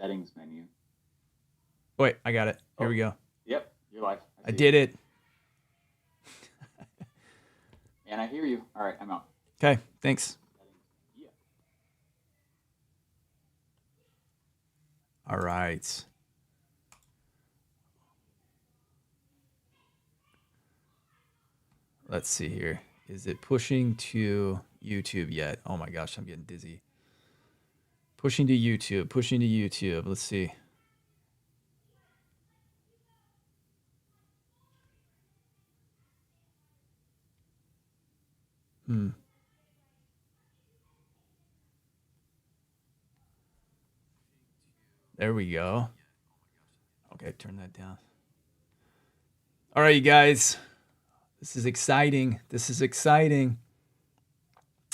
Settings menu. Wait, I got it. Here Oh, we go. yep, you're live. I I see you. did it. And I hear you. All right, I'm out. Okay, thanks. Settings. Yeah. All right. Let's see here. Is it pushing to YouTube yet? Oh my gosh, I'm getting dizzy. Pushing to YouTube, pushing to YouTube. Let's see. Hmm. There we go. Okay, turn that down. All right, you guys. This is exciting. This is exciting.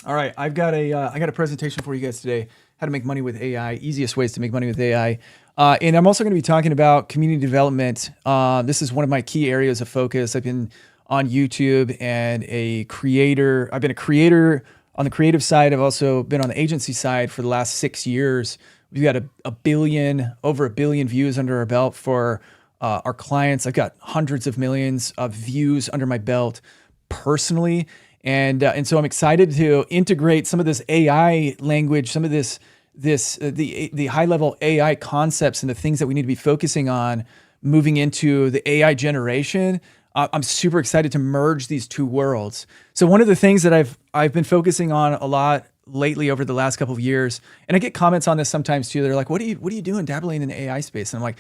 All right, I got a presentation for you guys today. How to make money with AI, easiest ways to make money with AI. And I'm also going to be talking about community development. This is one of my key areas of focus. I've been on YouTube and a creator. I've been a creator on the creative side. I've also been on the agency side for the last 6 years. We've got over a billion views under our belt for our clients. I've got hundreds of millions of views under my belt personally. And so I'm excited to integrate some of this AI language, some of the high level AI concepts and the things that we need to be focusing on moving into the AI generation. I'm super excited to merge these two worlds. So one of the things that I've been focusing on a lot lately over the last couple of years, and I get comments on this sometimes too. They're like, "What are you doing dabbling in the AI space?" And I'm like,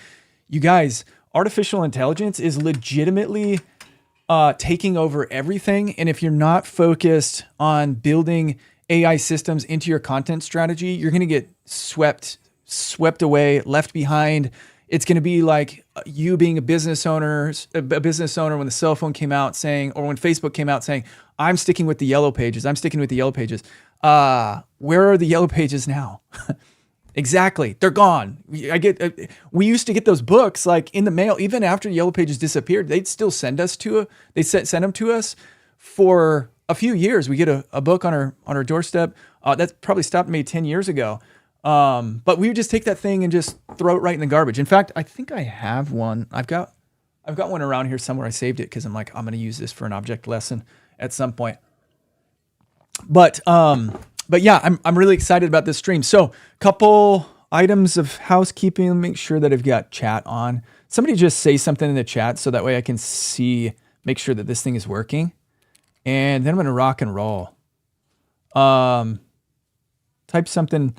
"You guys, artificial intelligence is legitimately taking over everything. And if you're not focused on building AI systems into your content strategy, you're going to get swept away, left behind. It's going to be like you being a business owner when the cell phone came out saying, or when Facebook came out saying, I'm sticking with the yellow pages. I'm sticking with the yellow pages. Where are the yellow pages now? Exactly. They're gone. We used to get those books like in the mail, even after the yellow pages disappeared, they'd still send them to us for a few years. We get a book on our doorstep. That's probably stopped maybe 10 years ago. But we would just take that thing and just throw it right in the garbage. In fact, I think I have one. I've got one around here somewhere. I saved it because I'm like, I'm going to use this for an object lesson at some point. But yeah, I'm really excited about this stream. So, couple items of housekeeping. Make sure that I've got chat on. Somebody just say something in the chat so that way I can make sure that this thing is working. And then I'm gonna rock and roll. Type something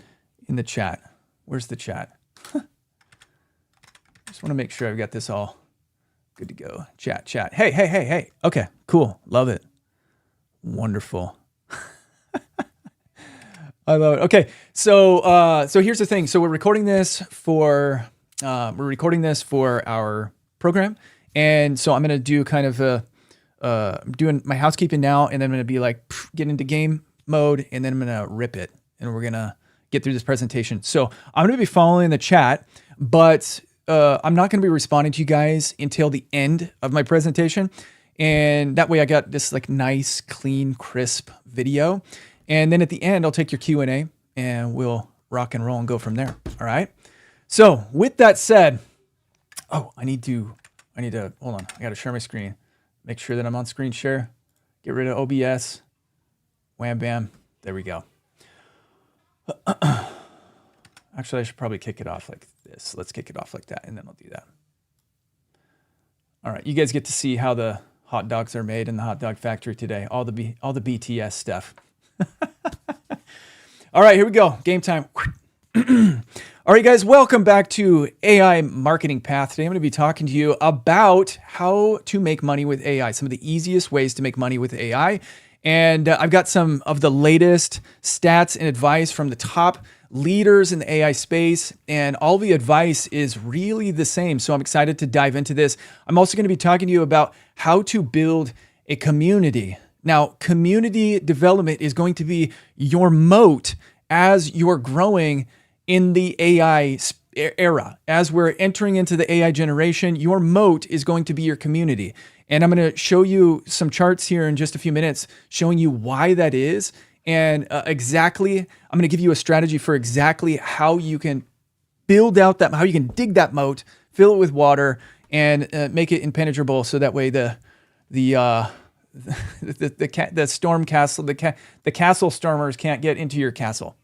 in the chat. Where's the chat? Just want to make sure I've got this all good to go. Chat. Hey. Okay, cool. Love it. Wonderful. I love it. Okay, so here's the thing. So we're recording this for our program, and so I'm gonna do kind of doing my housekeeping now, and then I'm gonna be like get into game mode, and then I'm gonna rip it, and we're gonna get through this presentation. So I'm gonna be following the chat, but I'm not gonna be responding to you guys until the end of my presentation, and that way I got this like nice, clean, crisp video. And then at the end, I'll take your Q&A and we'll rock and roll and go from there. All right. So with that said, I need to, hold on. I got to share my screen. Make sure that I'm on screen share. Get rid of OBS. Wham, bam. There we go. Actually, I should probably kick it off like this. Let's kick it off like that. And then I'll do that. All right. You guys get to see how the hot dogs are made in the hot dog factory today. All the BTS stuff. All right, here we go. Game time. All right, guys, welcome back to AI Marketing Path. Today, I'm going to be talking to you about how to make money with AI, some of the easiest ways to make money with AI. And I've got some of the latest stats and advice from the top leaders in the AI space, and all the advice is really the same. So I'm excited to dive into this. I'm also going to be talking to you about how to build a community. Now, community development is going to be your moat as you're growing in the AI era. As we're entering into the AI generation, your moat is going to be your community. And I'm going to show you some charts here in just a few minutes showing you why that is. And I'm going to give you a strategy for exactly how you can build out that, how you can dig that moat, fill it with water, and make it impenetrable, so that way the storm castle, the castle stormers can't get into your castle.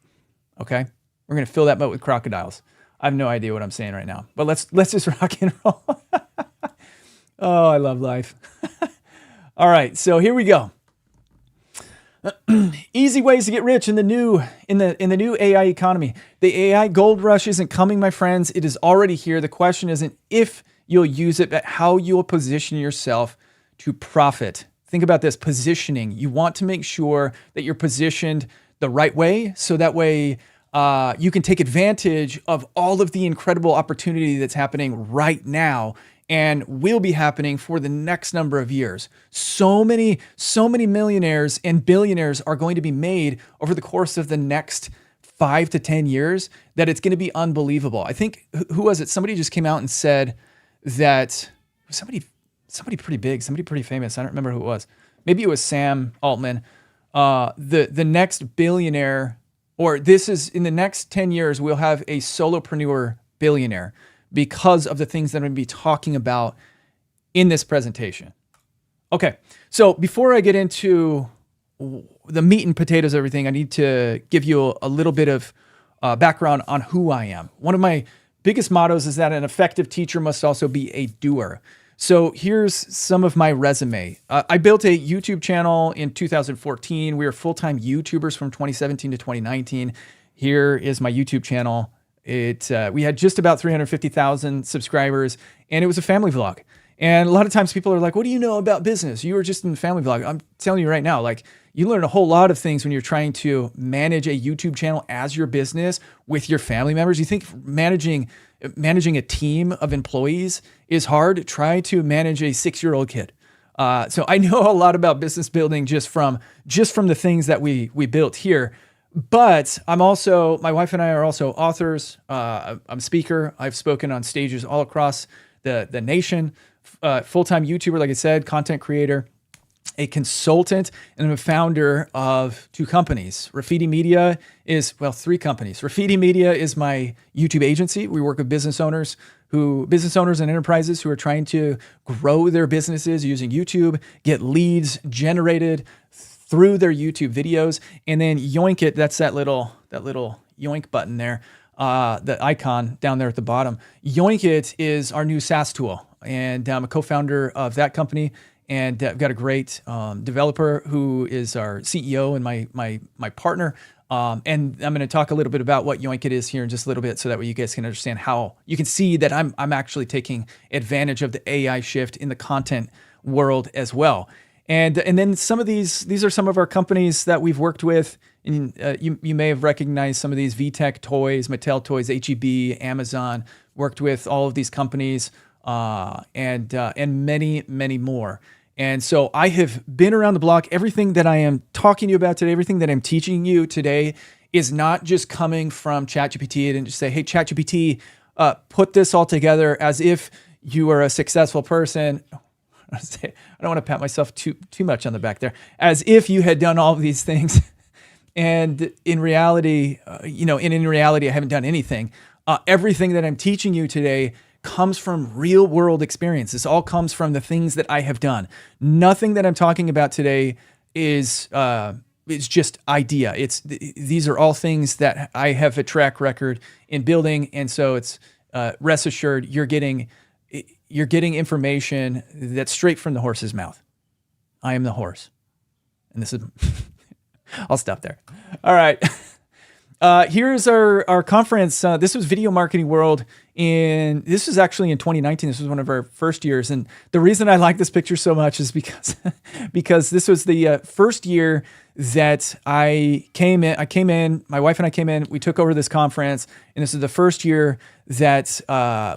Okay, we're gonna fill that moat with crocodiles. I have no idea what I'm saying right now, but let's just rock and roll. Oh, I love life. All right, so here we go. Easy ways to get rich in the new AI economy. The AI gold rush isn't coming, my friends. It is already here. The question isn't if you'll use it, but how you'll position yourself to profit. Think about this positioning. You want to make sure that you're positioned the right way, so that way you can take advantage of all of the incredible opportunity that's happening right now and will be happening for the next number of years. So many millionaires and billionaires are going to be made over the course of the next 5 to 10 years that it's going to be unbelievable. I think, who was it? Somebody just came out and said that somebody pretty big, somebody pretty famous. I don't remember who it was. Maybe it was Sam Altman. The next billionaire, or this is in the next 10 years, we'll have a solopreneur billionaire because of the things that I'm going to be talking about in this presentation. Okay, so before I get into the meat and potatoes of everything, I need to give you a little bit of background on who I am. One of my biggest mottos is that an effective teacher must also be a doer. So here's some of my resume. I built a YouTube channel in 2014. We were full-time YouTubers from 2017 to 2019. Here is my YouTube channel. We had just about 350,000 subscribers, and it was a family vlog. And a lot of times people are like, what do you know about business? You were just in the family vlog. I'm telling you right now, like, you learn a whole lot of things when you're trying to manage a YouTube channel as your business with your family members. You think managing a team of employees is hard? Try to manage a 6-year-old kid. So I know a lot about business building just from the things that we built here. But my wife and I are also authors. I'm a speaker. I've spoken on stages all across the nation. Full-time YouTuber, like I said, content creator, a consultant, and I'm a founder of 2 companies. Rafidi Media is, 3 companies. Rafidi Media is my YouTube agency. We work with business owners and enterprises who are trying to grow their businesses using YouTube, get leads generated through their YouTube videos, and then Yoink It. That's that little Yoink button there, the icon down there at the bottom. Yoink It is our new SaaS tool, and I'm a co-founder of that company. And I've got a great developer who is our CEO and my partner. And I'm going to talk a little bit about what Yoink It is here in just a little bit, so that way you guys can understand how you can see that I'm actually taking advantage of the AI shift in the content world as well. And then some of these are some of our companies that we've worked with. And you may have recognized some of these: VTech Toys, Mattel Toys, HEB, Amazon. Worked with all of these companies and many, many more. And so I have been around the block. Everything that I am talking to you about today, everything that I'm teaching you today is not just coming from ChatGPT and just say, hey, ChatGPT, put this all together as if you are a successful person. I don't want to pat myself too much on the back there. As if you had done all of these things. And in reality, in reality, I haven't done anything. Everything that I'm teaching you today comes from real world experience. This all comes from the things that I have done. Nothing that I'm talking about today is just idea. These are all things that I have a track record in building, and so it's rest assured you're getting information that's straight from the horse's mouth. I am the horse, and this is. I'll stop there. All right. Here's our conference. This was Video Marketing World. This was actually in 2019. This was one of our first years. And the reason I like this picture so much is because this was the first year that I came in, my wife and I came in, we took over this conference. And this is the first year that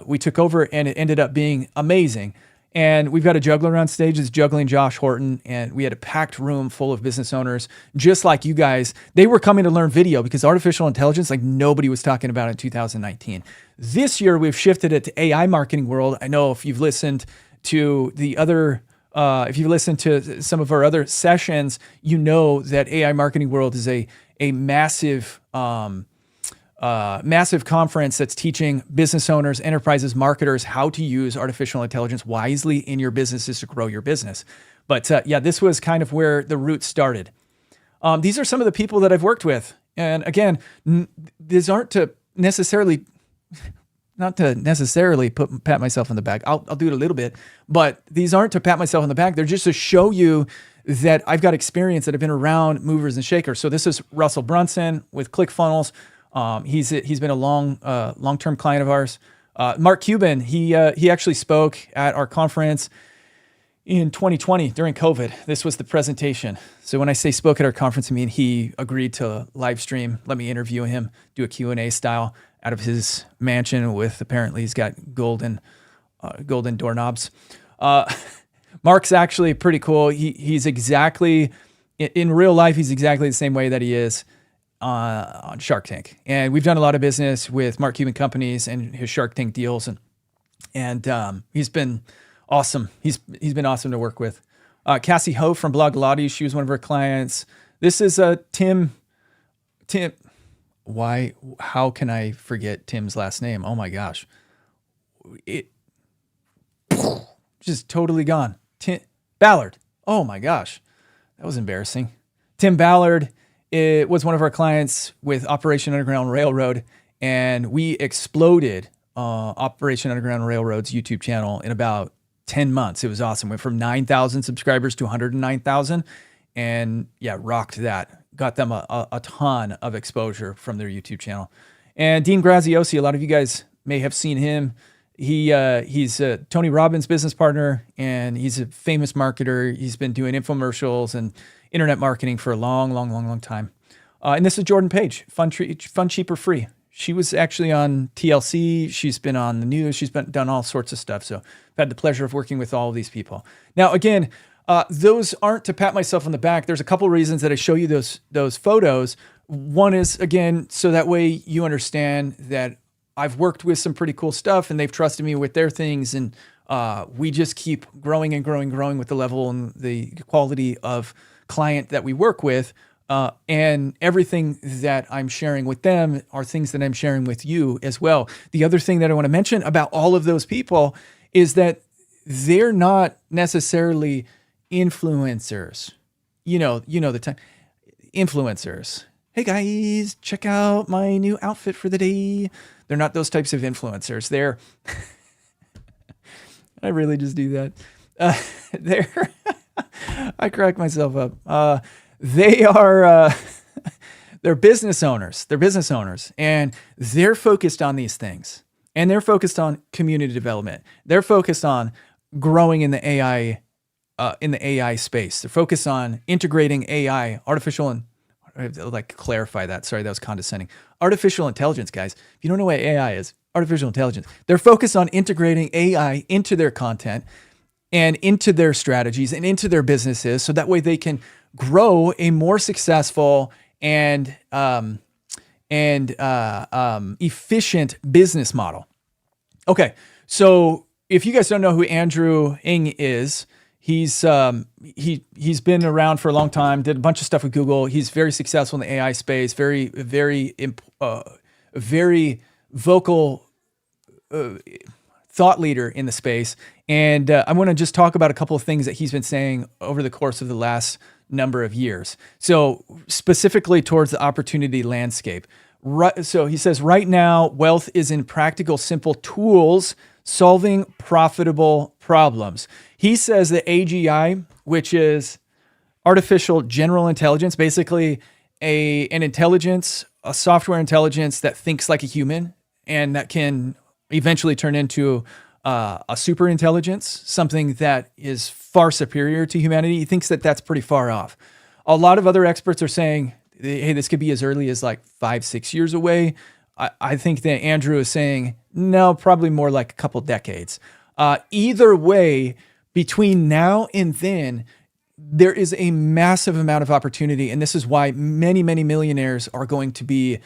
we took over, and it ended up being amazing. And we've got a juggler on stage. It's juggling Josh Horton. And we had a packed room full of business owners, just like you guys. They were coming to learn video because artificial intelligence, like nobody was talking about in 2019. This year, we've shifted it to AI Marketing World. I know if you've listened to some of our other sessions, you know that AI Marketing World is a massive massive conference that's teaching business owners, enterprises, marketers how to use artificial intelligence wisely in your businesses to grow your business. But yeah, this was kind of where the roots started. These are some of the people that I've worked with. And again, these aren't to necessarily, not to necessarily pat myself on the back. I'll do it a little bit, but these aren't to pat myself on the back. They're just to show you that I've got experience, that I've been around movers and shakers. So this is Russell Brunson with ClickFunnels. He's been a long-term client of ours. Mark Cuban, he actually spoke at our conference in 2020 during COVID. This was the presentation. So when I say spoke at our conference, I mean he agreed to live stream, let me interview him, do a Q&A style out of his mansion with, apparently he's got golden doorknobs. Mark's actually pretty cool. He's exactly, in real life, he's exactly the same way that he is on Shark Tank. And we've done a lot of business with Mark Cuban companies and his Shark Tank deals. And he's been awesome. He's been awesome to work with. Cassie Ho from Blogilates, she was one of our clients. This is Tim. How can I forget Tim's last name? Oh my gosh. It just totally gone. Tim Ballard. Oh my gosh. That was embarrassing. Tim Ballard was one of our clients with Operation Underground Railroad, and we exploded Operation Underground Railroad's YouTube channel in about 10 months. It was awesome. Went from 9,000 subscribers to 109,000, and yeah, rocked that. Got them a ton of exposure from their YouTube channel. And Dean Graziosi, a lot of you guys may have seen him. He's Tony Robbins' business partner, and he's a famous marketer. He's been doing infomercials and internet marketing for a long time. And this is Jordan Page, Fun, Cheaper, Free. She was actually on TLC. She's been on the news. She's done all sorts of stuff. So I've had the pleasure of working with all of these people. Now, again, those aren't to pat myself on the back. There's a couple reasons that I show you those photos. One is, again, so that way you understand that I've worked with some pretty cool stuff and they've trusted me with their things. And we just keep growing and growing with the level and the quality of client that we work with. And everything that I'm sharing with them are things that I'm sharing with you as well. The other thing that I want to mention about all of those people is that they're not necessarily influencers. You know the time. Influencers. Hey guys, check out my new outfit for the day. They're not those types of influencers. They're, I really just do that. I crack myself up. They are, they're business owners. They're business owners, and they're focused on these things. And they're focused on community development. They're focused on growing in the AI space. They're focused on integrating AI, artificial, and I have to clarify that. Sorry, that was condescending. Artificial intelligence, guys. If you don't know what AI is, artificial intelligence. They're focused on integrating AI into their content and into their strategies and into their businesses, so that way they can grow a more successful and efficient business model. Okay, so if you guys don't know who Andrew Ng is, he's been around for a long time. Did a bunch of stuff with Google. He's very successful in the AI space. Very vocal thought leader in the space. And I want to just talk about a couple of things that he's been saying over the course of the last number of years. So specifically towards the opportunity landscape. Right, so he says, right now, wealth is in practical, simple tools solving profitable problems. He says that AGI, which is artificial general intelligence, basically an intelligence, a software intelligence that thinks like a human and that can eventually turn into a super intelligence, something that is far superior to humanity. He thinks that that's pretty far off. A lot of other experts are saying, hey, this could be as early as 5-6 years away. I think that Andrew is saying, no, probably more like a couple decades. Either way, between now and then, there is a massive amount of opportunity. And this is why many, many millionaires are going to be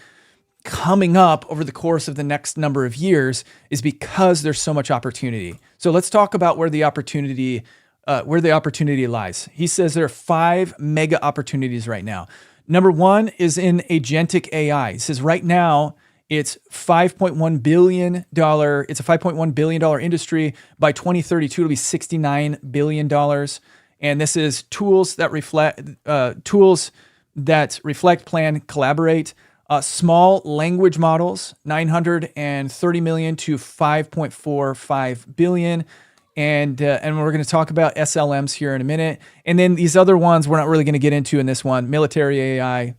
coming up over the course of the next number of years, is because there's so much opportunity. So let's talk about where the opportunity lies. He says there are 5 mega opportunities right now. Number 1 is in agentic AI. He says right now It's $5.1 billion. It's a $5.1 billion industry. By 2032, it'll be $69 billion. And this is tools that reflect, plan, collaborate. Small language models, 930 million to 5.45 billion. And we're going to talk about SLMs here in a minute. And then these other ones we're not really going to get into in this one. Military AI.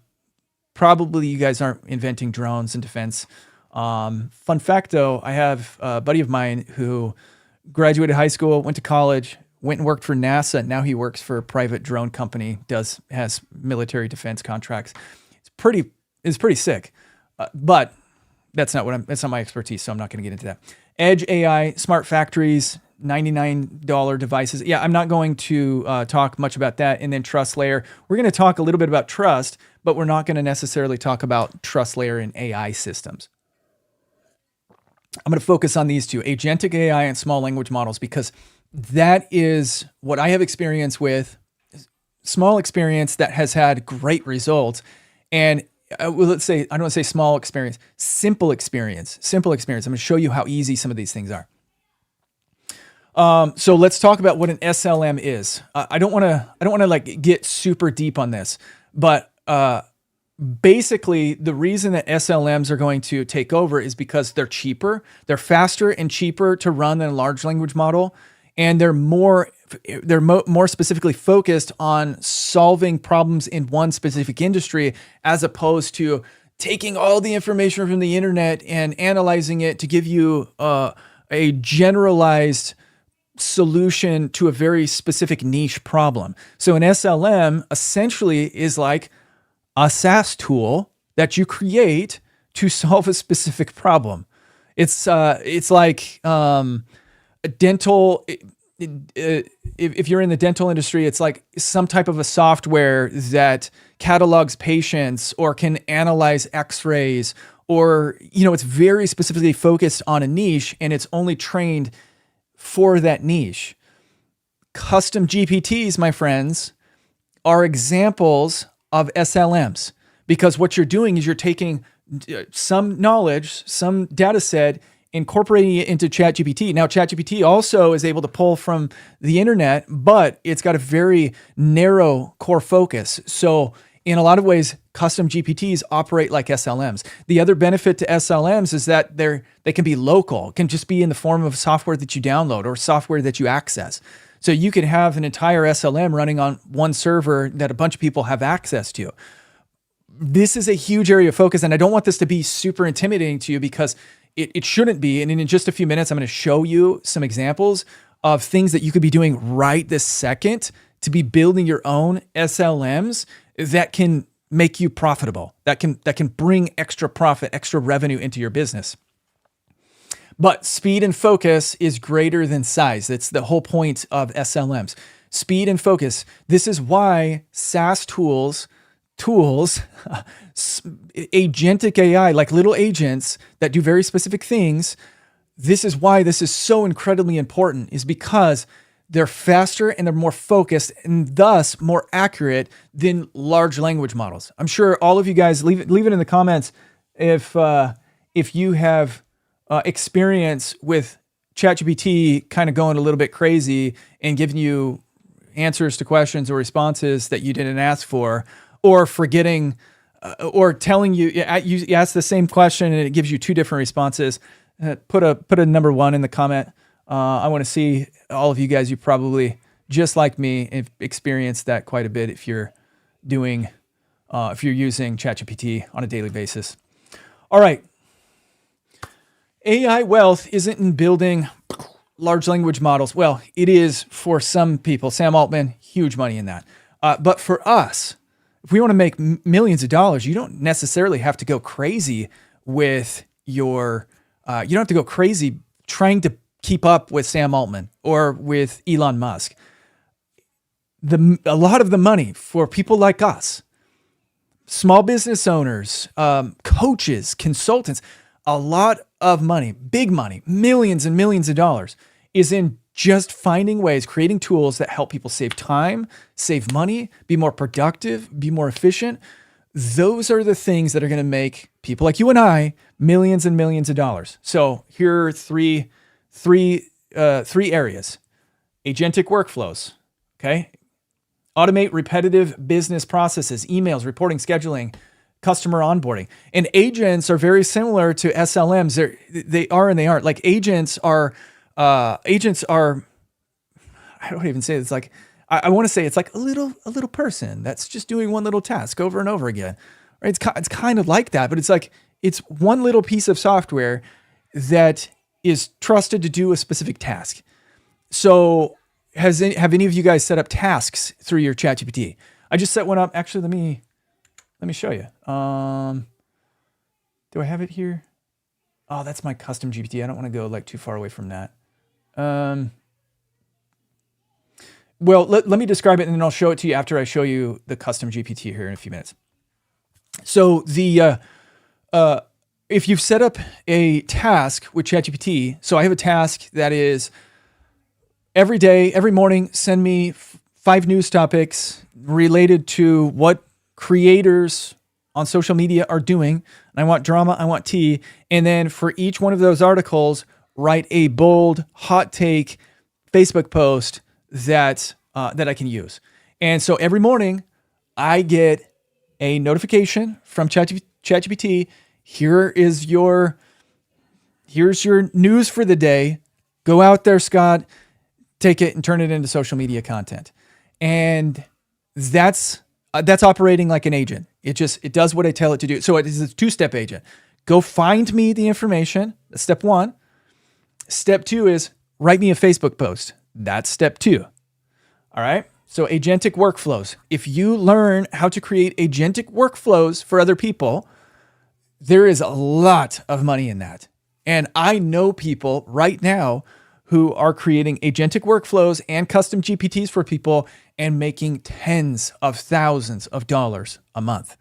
Probably you guys aren't inventing drones in defense. Fun fact though, I have a buddy of mine who graduated high school, went to college, went and worked for NASA. Now he works for a private drone company, has military defense contracts. It's pretty sick. But that's not my expertise, so I'm not going to get into that. Edge AI, smart factories, $99 devices. Yeah, I'm not going to talk much about that. And then trust layer. We're going to talk a little bit about trust, but we're not going to necessarily talk about trust layer in AI systems. I'm going to focus on these two, agentic AI and small language models, because that is what I have experience with, small experience that has had great results. And let's say, I don't want to say small experience, simple experience. I'm going to show you how easy some of these things are. So let's talk about what an SLM is. I don't want to like get super deep on this, but basically the reason that SLMs are going to take over is because they're cheaper, they're faster and cheaper to run than a large language model, and they're more specifically focused on solving problems in one specific industry, as opposed to taking all the information from the internet and analyzing it to give you a generalized solution to a very specific niche problem. So an SLM essentially is like a SaaS tool that you create to solve a specific problem. It's like a dental. If you're in the dental industry, it's like some type of a software that catalogs patients or can analyze X-rays, or it's very specifically focused on a niche, and it's only trained for that niche. Custom GPTs, my friends, are examples of SLMs, because what you're doing is you're taking some knowledge, some data set, incorporating it into ChatGPT. Now, ChatGPT also is able to pull from the internet, but it's got a very narrow core focus. So in a lot of ways, custom GPTs operate like SLMs. The other benefit to SLMs is that they can be local. It can just be in the form of software that you download or software that you access. So you could have an entire SLM running on one server that a bunch of people have access to. This is a huge area of focus, and I don't want this to be super intimidating to you, because it shouldn't be. And in just a few minutes, I'm going to show you some examples of things that you could be doing right this second to be building your own SLMs that can make you profitable, that can bring extra profit, extra revenue into your business. But speed and focus is greater than size. That's the whole point of SLMs. Speed and focus. This is why SaaS tools, agentic AI, like little agents that do very specific things, this is why this is so incredibly important, is because they're faster and they're more focused and thus more accurate than large language models. I'm sure all of you guys, leave it in the comments if you have experience with ChatGPT kind of going a little bit crazy and giving you answers to questions or responses that you didn't ask for, or forgetting, or telling you ask the same question and it gives you two different responses. Put a number 1 in the comment. I want to see all of you guys. You probably, just like me, have experienced that quite a bit if you're using ChatGPT on a daily basis. All right. AI wealth isn't in building large language models. Well, it is for some people. Sam Altman, huge money in that. But for us, if we want to make millions of dollars, you don't necessarily have to go crazy with your, you don't have to go crazy trying to keep up with Sam Altman or with Elon Musk. A lot of the money for people like us, small business owners, coaches, consultants, a lot of money, big money, millions and millions of dollars, is in just finding ways, creating tools that help people save time, save money, be more productive, be more efficient. those are the things that are going to make people like you and I millions and millions of dollars. So here are three areas. Agentic workflows, okay? Automate repetitive business processes, emails, reporting, scheduling, customer onboarding. And agents are very similar to SLMs. They are and they aren't. Like agents are, I don't even say it. It's like, I want to say it's like a little person that's just doing one little task over and over again. Right? It's kind of like that, but it's like, it's one little piece of software that is trusted to do a specific task. So have any of you guys set up tasks through your ChatGPT? I just set one up. Actually, let me show you. Do I have it here? Oh, that's my custom GPT. I don't want to go like too far away from that. Well, let me describe it and then I'll show it to you after I show you the custom GPT here in a few minutes. So if you've set up a task with ChatGPT, so I have a task that is every day, every morning, send me 5 news topics related to what creators on social media are doing. And I want drama, I want tea. And then for each one of those articles, write a bold, hot take Facebook post that I can use. And so every morning I get a notification from ChatGPT. Here's your news for the day. Go out there, Scott, take it and turn it into social media content. And that's operating like an agent. It does what I tell it to do. So it is a 2-step agent. Go find me the information. That's step 1. Step 2 is write me a Facebook post. That's step 2. All right. So agentic workflows. If you learn how to create agentic workflows for other people, there is a lot of money in that. And I know people right now who are creating agentic workflows and custom GPTs for people and making tens of thousands of dollars a month.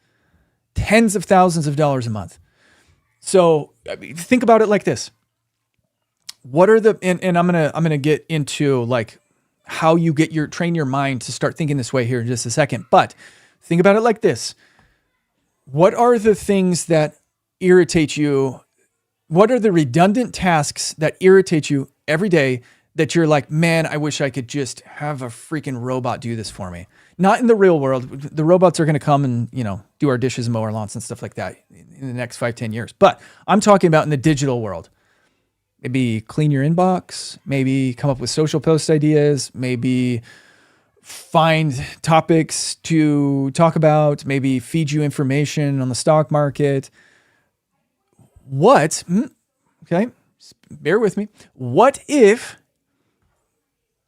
Tens of thousands of dollars a month. So I mean, think about it like this. What are the, and I'm gonna get into like how you train your mind to start thinking this way here in just a second. But think about it like this. What are the things that irritate you? What are the redundant tasks that irritate you every day that you're like, man, I wish I could just have a freaking robot do this for me? Not in the real world. The robots are going to come and, do our dishes and mow our lawns and stuff like that in the next 5-10 years. But I'm talking about in the digital world. Maybe clean your inbox, maybe come up with social post ideas, maybe find topics to talk about, maybe feed you information on the stock market. Okay, bear with me. What if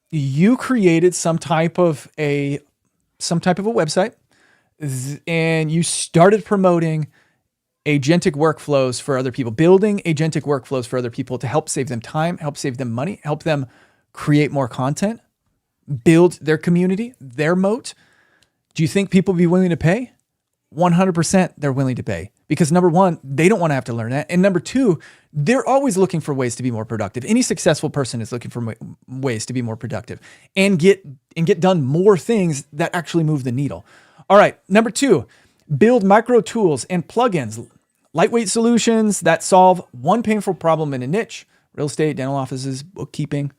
you created some type of a website and you started promoting agentic workflows for other people, building agentic workflows for other people to help save them time, help save them money, help them create more content, build their community, their moat? Do you think people would be willing to pay? 100% they're willing to pay, because number 1, they don't want to have to learn that. And number 2, they're always looking for ways to be more productive. Any successful person is looking for ways to be more productive and get done more things that actually move the needle. All right. Number 2, build micro tools and plugins, lightweight solutions that solve one painful problem in a niche: real estate, dental offices, bookkeeping.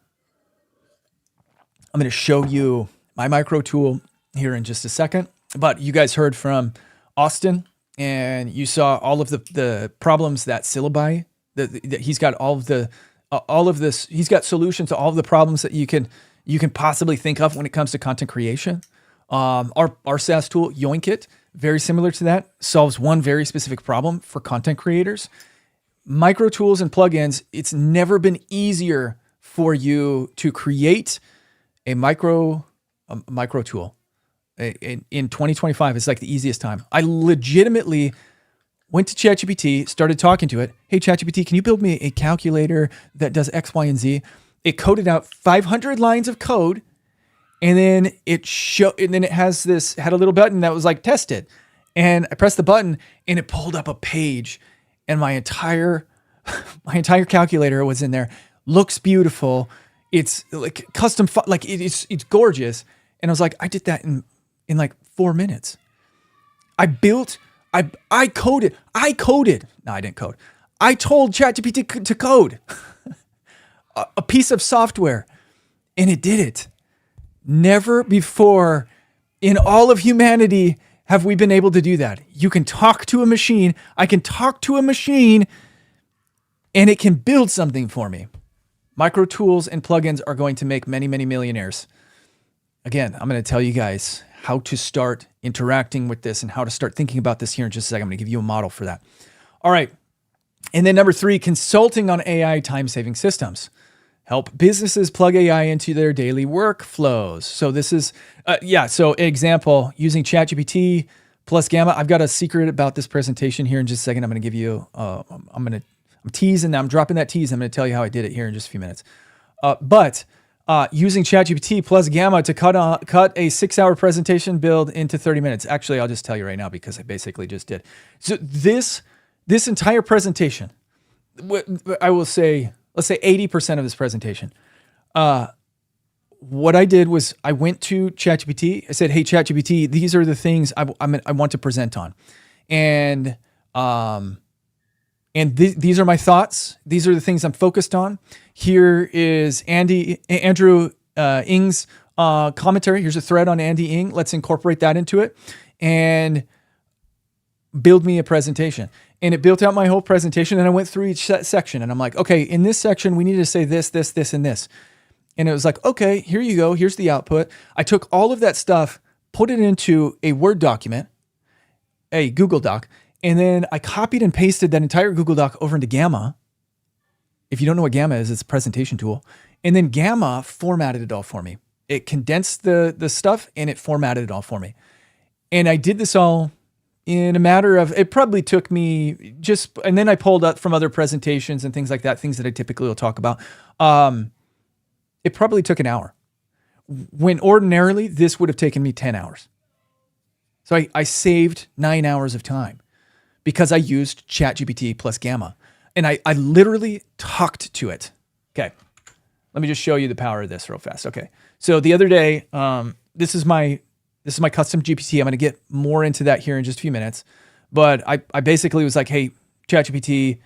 I'm going to show you my micro tool here in just a second, but you guys heard from Austin and you saw all of the problems that Syllabi, that he's got all of this, he's got solutions to all of the problems that you can possibly think of when it comes to content creation. Our SaaS tool, Yoinkit, very similar to that, solves one very specific problem for content creators. Micro tools and plugins, it's never been easier for you to create a micro tool. In 2025, it's like the easiest time. I legitimately went to ChatGPT, started talking to it. Hey, ChatGPT, can you build me a calculator that does X, Y, and Z? It coded out 500 lines of code, and then it had a little button that was like tested. And I pressed the button, and it pulled up a page, and my entire calculator was in there. Looks beautiful. It's like custom, it's gorgeous. And I was like, I did that in like 4 minutes. I built I coded. No, I didn't code. I told ChatGPT to code a piece of software, and it did it. Never before in all of humanity have we been able to do that. You can talk to a machine. I can talk to a machine, and it can build something for me. Micro tools and plugins are going to make many, many millionaires. Again, I'm going to tell you guys how to start interacting with this and how to start thinking about this here in just a second. I'm going to give you a model for that. All right. And then number 3, consulting on AI time-saving systems. Help businesses plug AI into their daily workflows. So this is, so example, using ChatGPT plus Gamma. I've got a secret about this presentation here in just a second. I'm going to give you, I'm teasing, I'm dropping that tease. I'm going to tell you how I did it here in just a few minutes. But using ChatGPT plus Gamma to cut a 6-hour presentation build into 30 minutes. Actually, I'll just tell you right now because I basically just did. So this entire presentation, I will say, let's say 80% of this presentation. What I did was I went to ChatGPT. I said, "Hey, ChatGPT, these are the things I want to present on, and these are my thoughts. These are the things I'm focused on. Here is Andrew Ng's commentary. Here's a thread on Andy Ng. Let's incorporate that into it and build me a presentation." And it built out my whole presentation, and I went through each section, and I'm like, okay, in this section, we need to say this, this, this, and this. And it was like, okay, here you go. Here's the output. I took all of that stuff, put it into a Word document, a Google Doc, and then I copied and pasted that entire Google Doc over into Gamma. If you don't know what Gamma is, it's a presentation tool. And then Gamma formatted it all for me. It condensed the stuff, and it formatted it all for me. And I did this all in a matter of, it probably took me and then I pulled up from other presentations and things like that, things that I typically will talk about. It probably took an hour when ordinarily this would have taken me 10 hours. So I saved 9 hours of time because I used ChatGPT plus Gamma, and I literally talked to it. Okay. Let me just show you the power of this real fast. Okay. So the other day, this is my custom GPT. I'm going to get more into that here in just a few minutes. But I basically was like, hey, ChatGPT,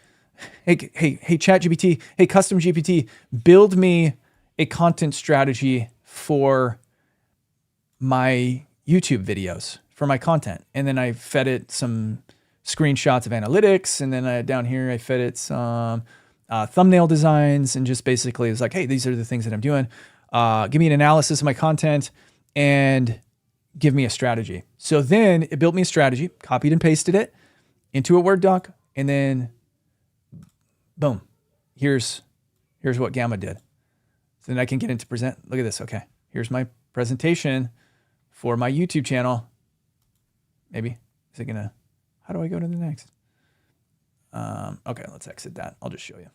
hey, ChatGPT, hey, custom GPT, build me a content strategy for my YouTube videos, for my content. And then I fed it some screenshots of analytics. And then down here, I fed it some thumbnail designs, and just basically it was like, hey, these are the things that I'm doing. Give me an analysis of my content and give me a strategy. So then it built me a strategy, copied and pasted it into a Word doc, and then boom, here's what Gamma did. So then I can get into present. Look at this. Okay, here's my presentation for my YouTube channel. Maybe, is it gonna, how do I go to the next? Okay, let's exit that. I'll just show you.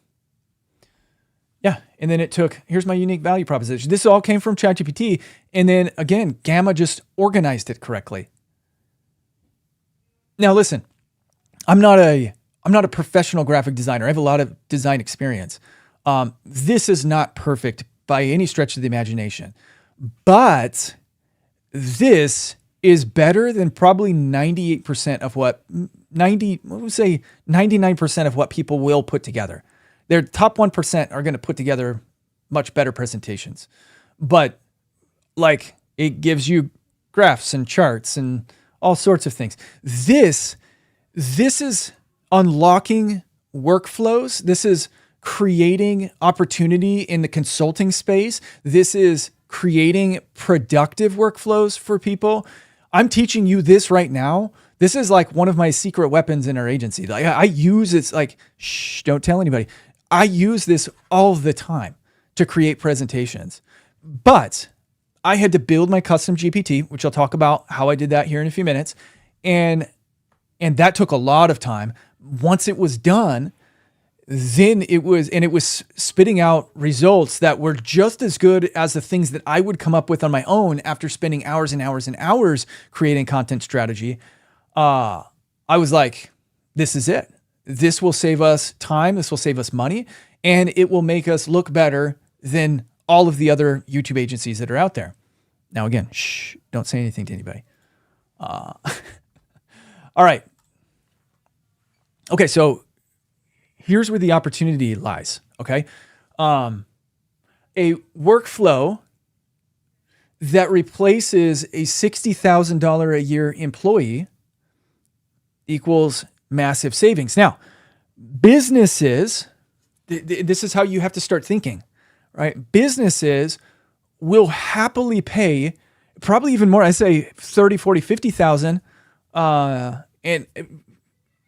Yeah, and then here's my unique value proposition. This all came from ChatGPT, and then again, Gamma just organized it correctly. Now listen, I'm not a professional graphic designer. I have a lot of design experience. This is not perfect by any stretch of the imagination, but this is better than probably 99% of what people will put together. Their top 1% are going to put together much better presentations, but like it gives you graphs and charts and all sorts of things. This is unlocking workflows. This is creating opportunity in the consulting space. This is creating productive workflows for people. I'm teaching you this right now. This is like one of my secret weapons in our agency. Like I use it's like, shh, don't tell anybody. I use this all the time to create presentations, but I had to build my custom GPT, which I'll talk about how I did that here in a few minutes. And that took a lot of time. Once it was done, then it was spitting out results that were just as good as the things that I would come up with on my own after spending hours and hours and hours creating content strategy. I was like, this is it. This will save us time. This will save us money, and it will make us look better than all of the other YouTube agencies that are out there. Now, again, shh, don't say anything to anybody. All right. Okay, so here's where the opportunity lies. Okay. A workflow that replaces a $60,000 a year employee equals massive savings. Now, businesses, this is how you have to start thinking, right? Businesses will happily pay probably even more. I say 30, 40, 50,000. And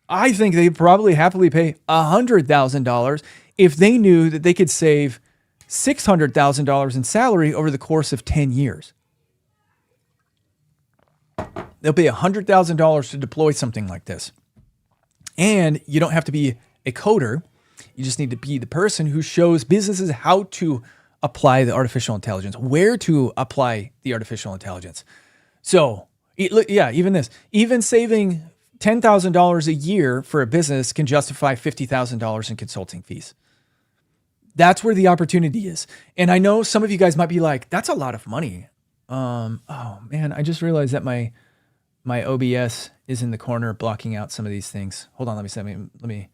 I think they'd probably happily pay $100,000 if they knew that they could save $600,000 in salary over the course of 10 years. They'll pay $100,000 to deploy something like this. And you don't have to be a coder. You just need to be the person who shows businesses how to apply the artificial intelligence, where to apply the artificial intelligence. So, even this, even saving $10,000 a year for a business can justify $50,000 in consulting fees. That's where the opportunity is. And I know some of you guys might be like, that's a lot of money. Oh man, I just realized that my OBS is in the corner blocking out some of these things. Hold on, let me.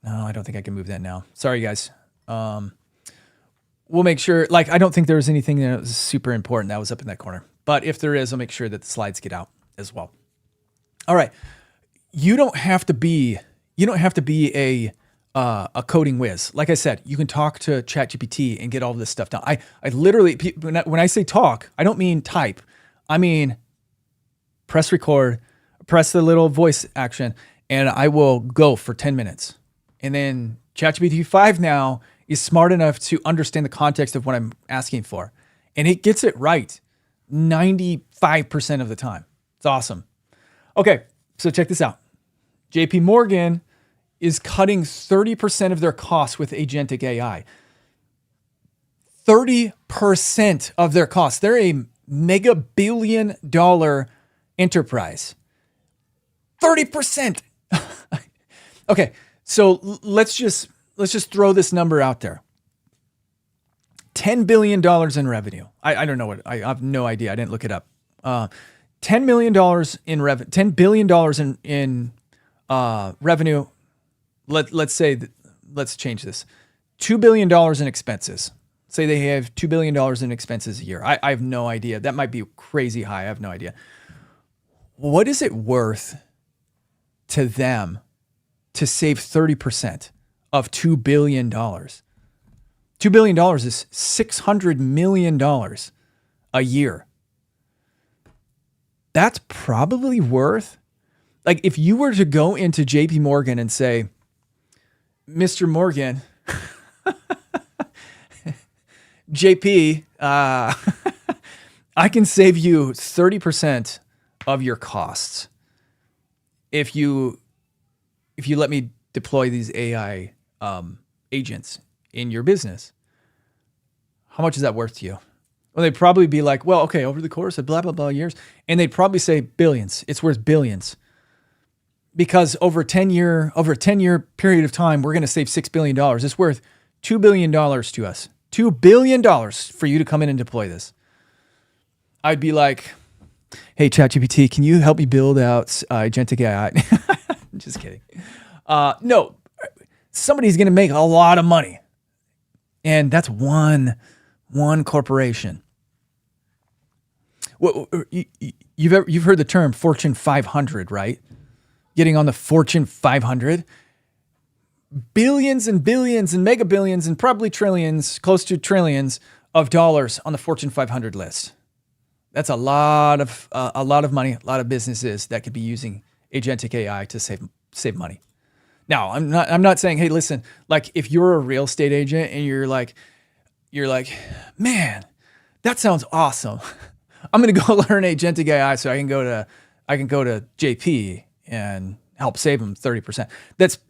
No, I don't think I can move that now. Sorry guys. We'll make sure, I don't think there was anything that was super important that was up in that corner. But if there is, I'll make sure that the slides get out as well. All right. You don't have to be a coding whiz. Like I said, you can talk to ChatGPT and get all of this stuff done. I literally, when I say talk, I don't mean type. I mean, press record, press the little voice action, and I will go for 10 minutes. And then ChatGPT 5 now is smart enough to understand the context of what I'm asking for. And it gets it right 95% of the time. It's awesome. Okay, so check this out. JP Morgan is cutting 30% of their costs with agentic AI. 30% of their costs. They're a mega billion-dollar enterprise. 30%. Okay, so let's just throw this number out there. $10 billion in revenue. I don't know what, I have no idea. I didn't look it up. $10 million in revenue, $10 billion in revenue. Let's change this. $2 billion in expenses. Say they have $2 billion in expenses a year. I have no idea. That might be crazy high. I have no idea. What is it worth to them to save 30% of $2 billion? $2 billion is $600 million a year. That's probably worth, if you were to go into JP Morgan and say, Mr. Morgan, JP, I can save you 30% of your costs if you let me deploy these AI agents in your business. How much is that worth to you? Well, they'd probably be like, well, okay, over the course of blah, blah, blah years. And they'd probably say billions. It's worth billions. Because over a 10-year period of time, we're going to save $6 billion. It's worth $2 billion to us. $2 billion for you to come in and deploy this. I'd be like, hey, ChatGPT, can you help me build out agentic AI? Just kidding. No, somebody's going to make a lot of money. And that's one corporation. Well, you've heard the term Fortune 500, right? Getting on the Fortune 500. Billions and billions and mega billions and probably trillions, close to trillions of dollars on the Fortune 500 list. That's a lot of money, a lot of businesses that could be using agentic AI to save money. Now, I'm not saying, hey, listen, if you're a real estate agent and you're like, man, that sounds awesome. I'm going to go learn agentic AI so I can go to JP and help save them 30%.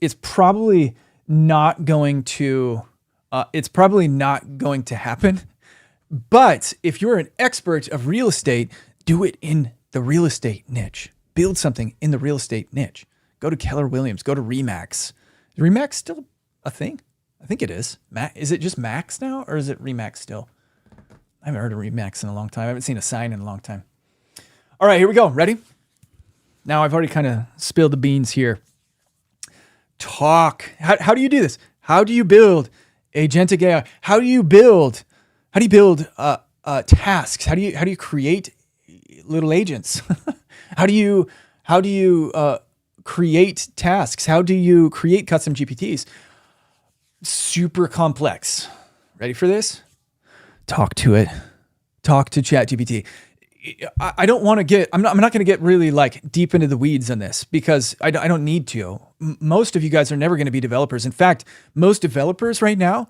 It's probably not going to happen. But if you're an expert of real estate, do it in the real estate niche. Build something in the real estate niche. Go to Keller Williams. Go to Remax. Is Remax still a thing? I think it is. Is it just Max now, or is it Remax still? I haven't heard of Remax in a long time. I haven't seen a sign in a long time. All right, here we go. Ready? Now I've already kind of spilled the beans here. talk. How do you do this? How do you build agentic AI? How do you build tasks? How do you create little agents? how do you create tasks? How do you create custom GPTs? Super complex. Ready for this? Talk to it. Talk to ChatGPT. I don't want to get, I'm not going to get really like deep into the weeds on this because I don't need to. Most of you guys are never going to be developers. In fact, most developers right now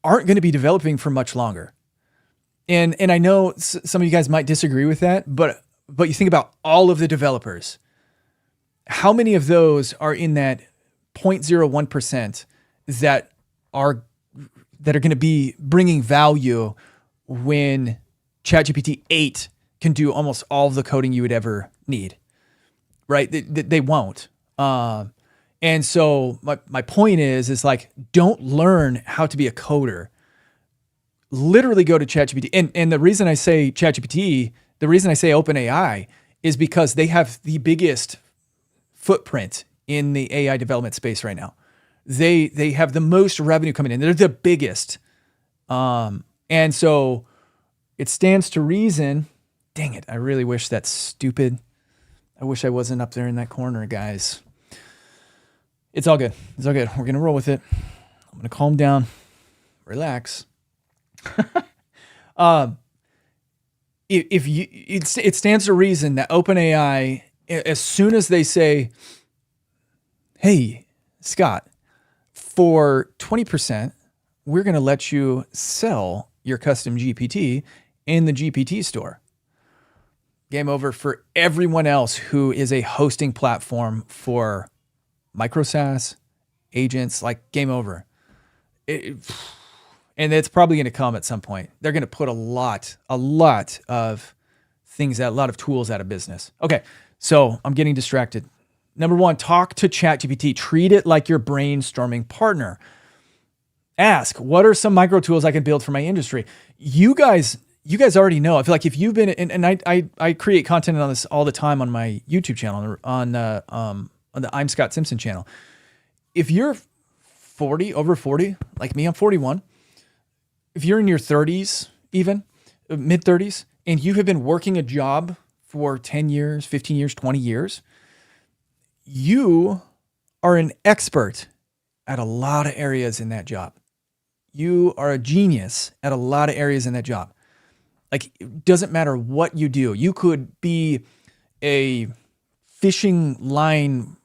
aren't going to be developing for much longer. And I know some of you guys might disagree with that, but you think about all of the developers. How many of those are in that 0.01% that are going to be bringing value when ChatGPT 8 can do almost all of the coding you would ever need, right? They won't. And so my point is like, don't learn how to be a coder. Literally go to ChatGPT. And the reason I say ChatGPT, the reason I say OpenAI is because they have the biggest footprint in the AI development space right now. They have the most revenue coming in. They're the biggest. And so it stands to reason. Dang it. I really wish that's stupid. I wish I wasn't up there in that corner, guys. It's all good. It's all good. We're going to roll with it. I'm going to calm down, relax. It stands to reason that OpenAI, as soon as they say, hey, Scott, for 20%, we're going to let you sell your custom GPT in the GPT store. Game over for everyone else who is a hosting platform for micro SaaS agents, like game over. And it's probably going to come at some point. They're going to put a lot of things out, a lot of tools out of business. Okay, so I'm getting distracted. Number one, talk to ChatGPT. Treat it like your brainstorming partner. Ask, what are some micro tools I can build for my industry? You guys already know. I feel like if you've been, and I create content on this all the time on my YouTube channel, on the I'm Scott Simson channel. If you're over 40, like me, I'm 41. If you're in your 30s, even mid 30s, and you have been working a job for 10 years, 15 years, 20 years, you are an expert at a lot of areas in that job. You are a genius at a lot of areas in that job. Like, it doesn't matter what you do. You could be a fishing line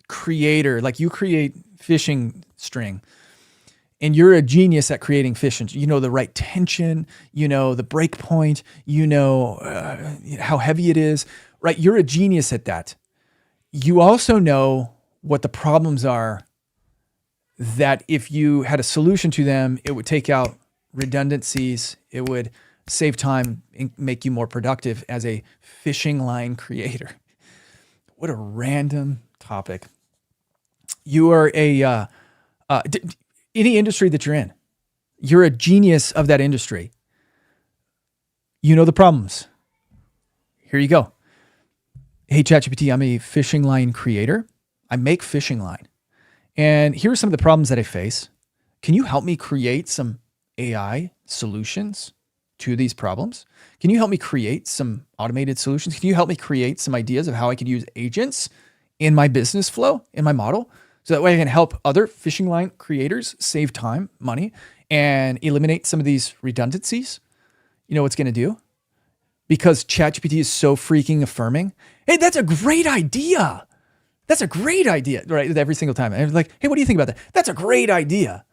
creator, like you create fishing string, and you're a genius at creating fishing. You know the right tension, you know the break point, you know how heavy it is, right? You're a genius at that. You also know what the problems are that if you had a solution to them, it would take out redundancies, it would save time and make you more productive as a fishing line creator. What a random topic. You are any industry that you're in, you're a genius of that industry. You know the problems. Here you go. Hey, ChatGPT, I'm a fishing line creator. I make fishing line. And here are some of the problems that I face. Can you help me create some AI solutions to these problems? Can you help me create some automated solutions? Can you help me create some ideas of how I could use agents in my business flow, in my model? So that way I can help other fishing line creators save time, money, and eliminate some of these redundancies. You know what's going to do? Because ChatGPT is so freaking affirming. Hey, that's a great idea. That's a great idea, right? Every single time. I'm like, hey, what do you think about that? That's a great idea.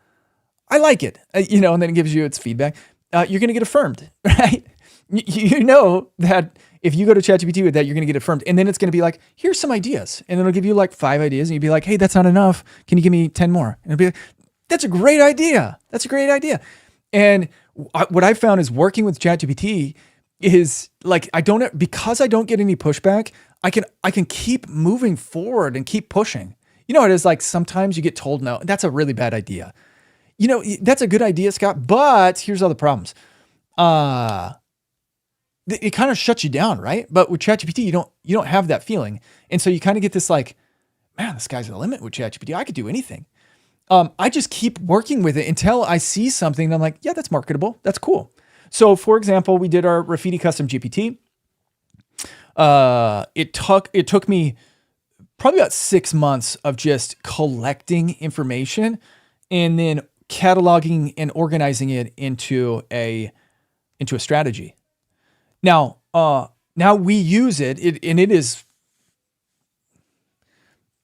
I like it. And then it gives you its feedback. You're going to get affirmed, right? You know that if you go to ChatGPT with that, you're going to get affirmed. And then it's going to be like, here's some ideas. And then it'll give you like 5 ideas. And you'd be like, hey, that's not enough. Can you give me 10 more? And it'll be like, that's a great idea. That's a great idea. And what I found is working with ChatGPT is like, because I don't get any pushback, I can keep moving forward and keep pushing. You know, it is like sometimes you get told, no, that's a really bad idea. You know, that's a good idea, Scott, but here's all the problems. It kind of shuts you down, right? But with ChatGPT, you don't have that feeling. And so you kind of get this like man, the sky's the limit with ChatGPT. I could do anything. I just keep working with it until I see something and I'm like, yeah, that's marketable. That's cool. So for example, we did our Graffiti Custom GPT. It took me probably about 6 months of just collecting information and then cataloging and organizing it into a strategy. Now we use it, and it is,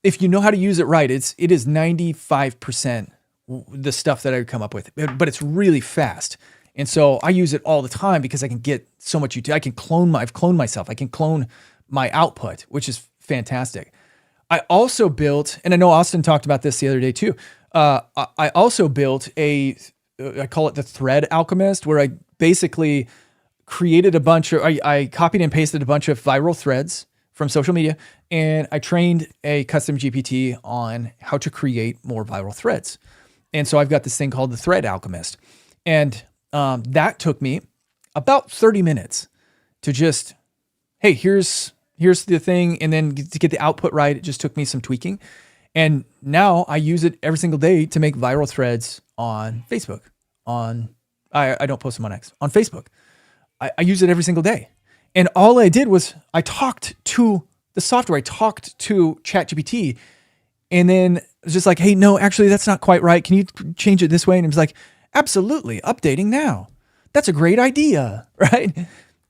if you know how to use it right, it is 95% the stuff that I would come up with, but it's really fast. And so I use it all the time because I can get so much utility. I can I've cloned myself. I can clone my output, which is fantastic. I also built, and I know Austin talked about this the other day too. I also built I call it the Thread Alchemist, where I basically created I copied and pasted a bunch of viral threads from social media, and I trained a custom GPT on how to create more viral threads. And so I've got this thing called the Thread Alchemist. And that took me about 30 minutes to just, hey, here's the thing. And then to get the output right, it just took me some tweaking. And now I use it every single day to make viral threads on Facebook. I don't post them on X, on Facebook. I use it every single day. And all I did was I talked to the software. I talked to ChatGPT, and then it was just like, hey, no, actually, that's not quite right. Can you change it this way? And it was like, absolutely, updating now. That's a great idea, right?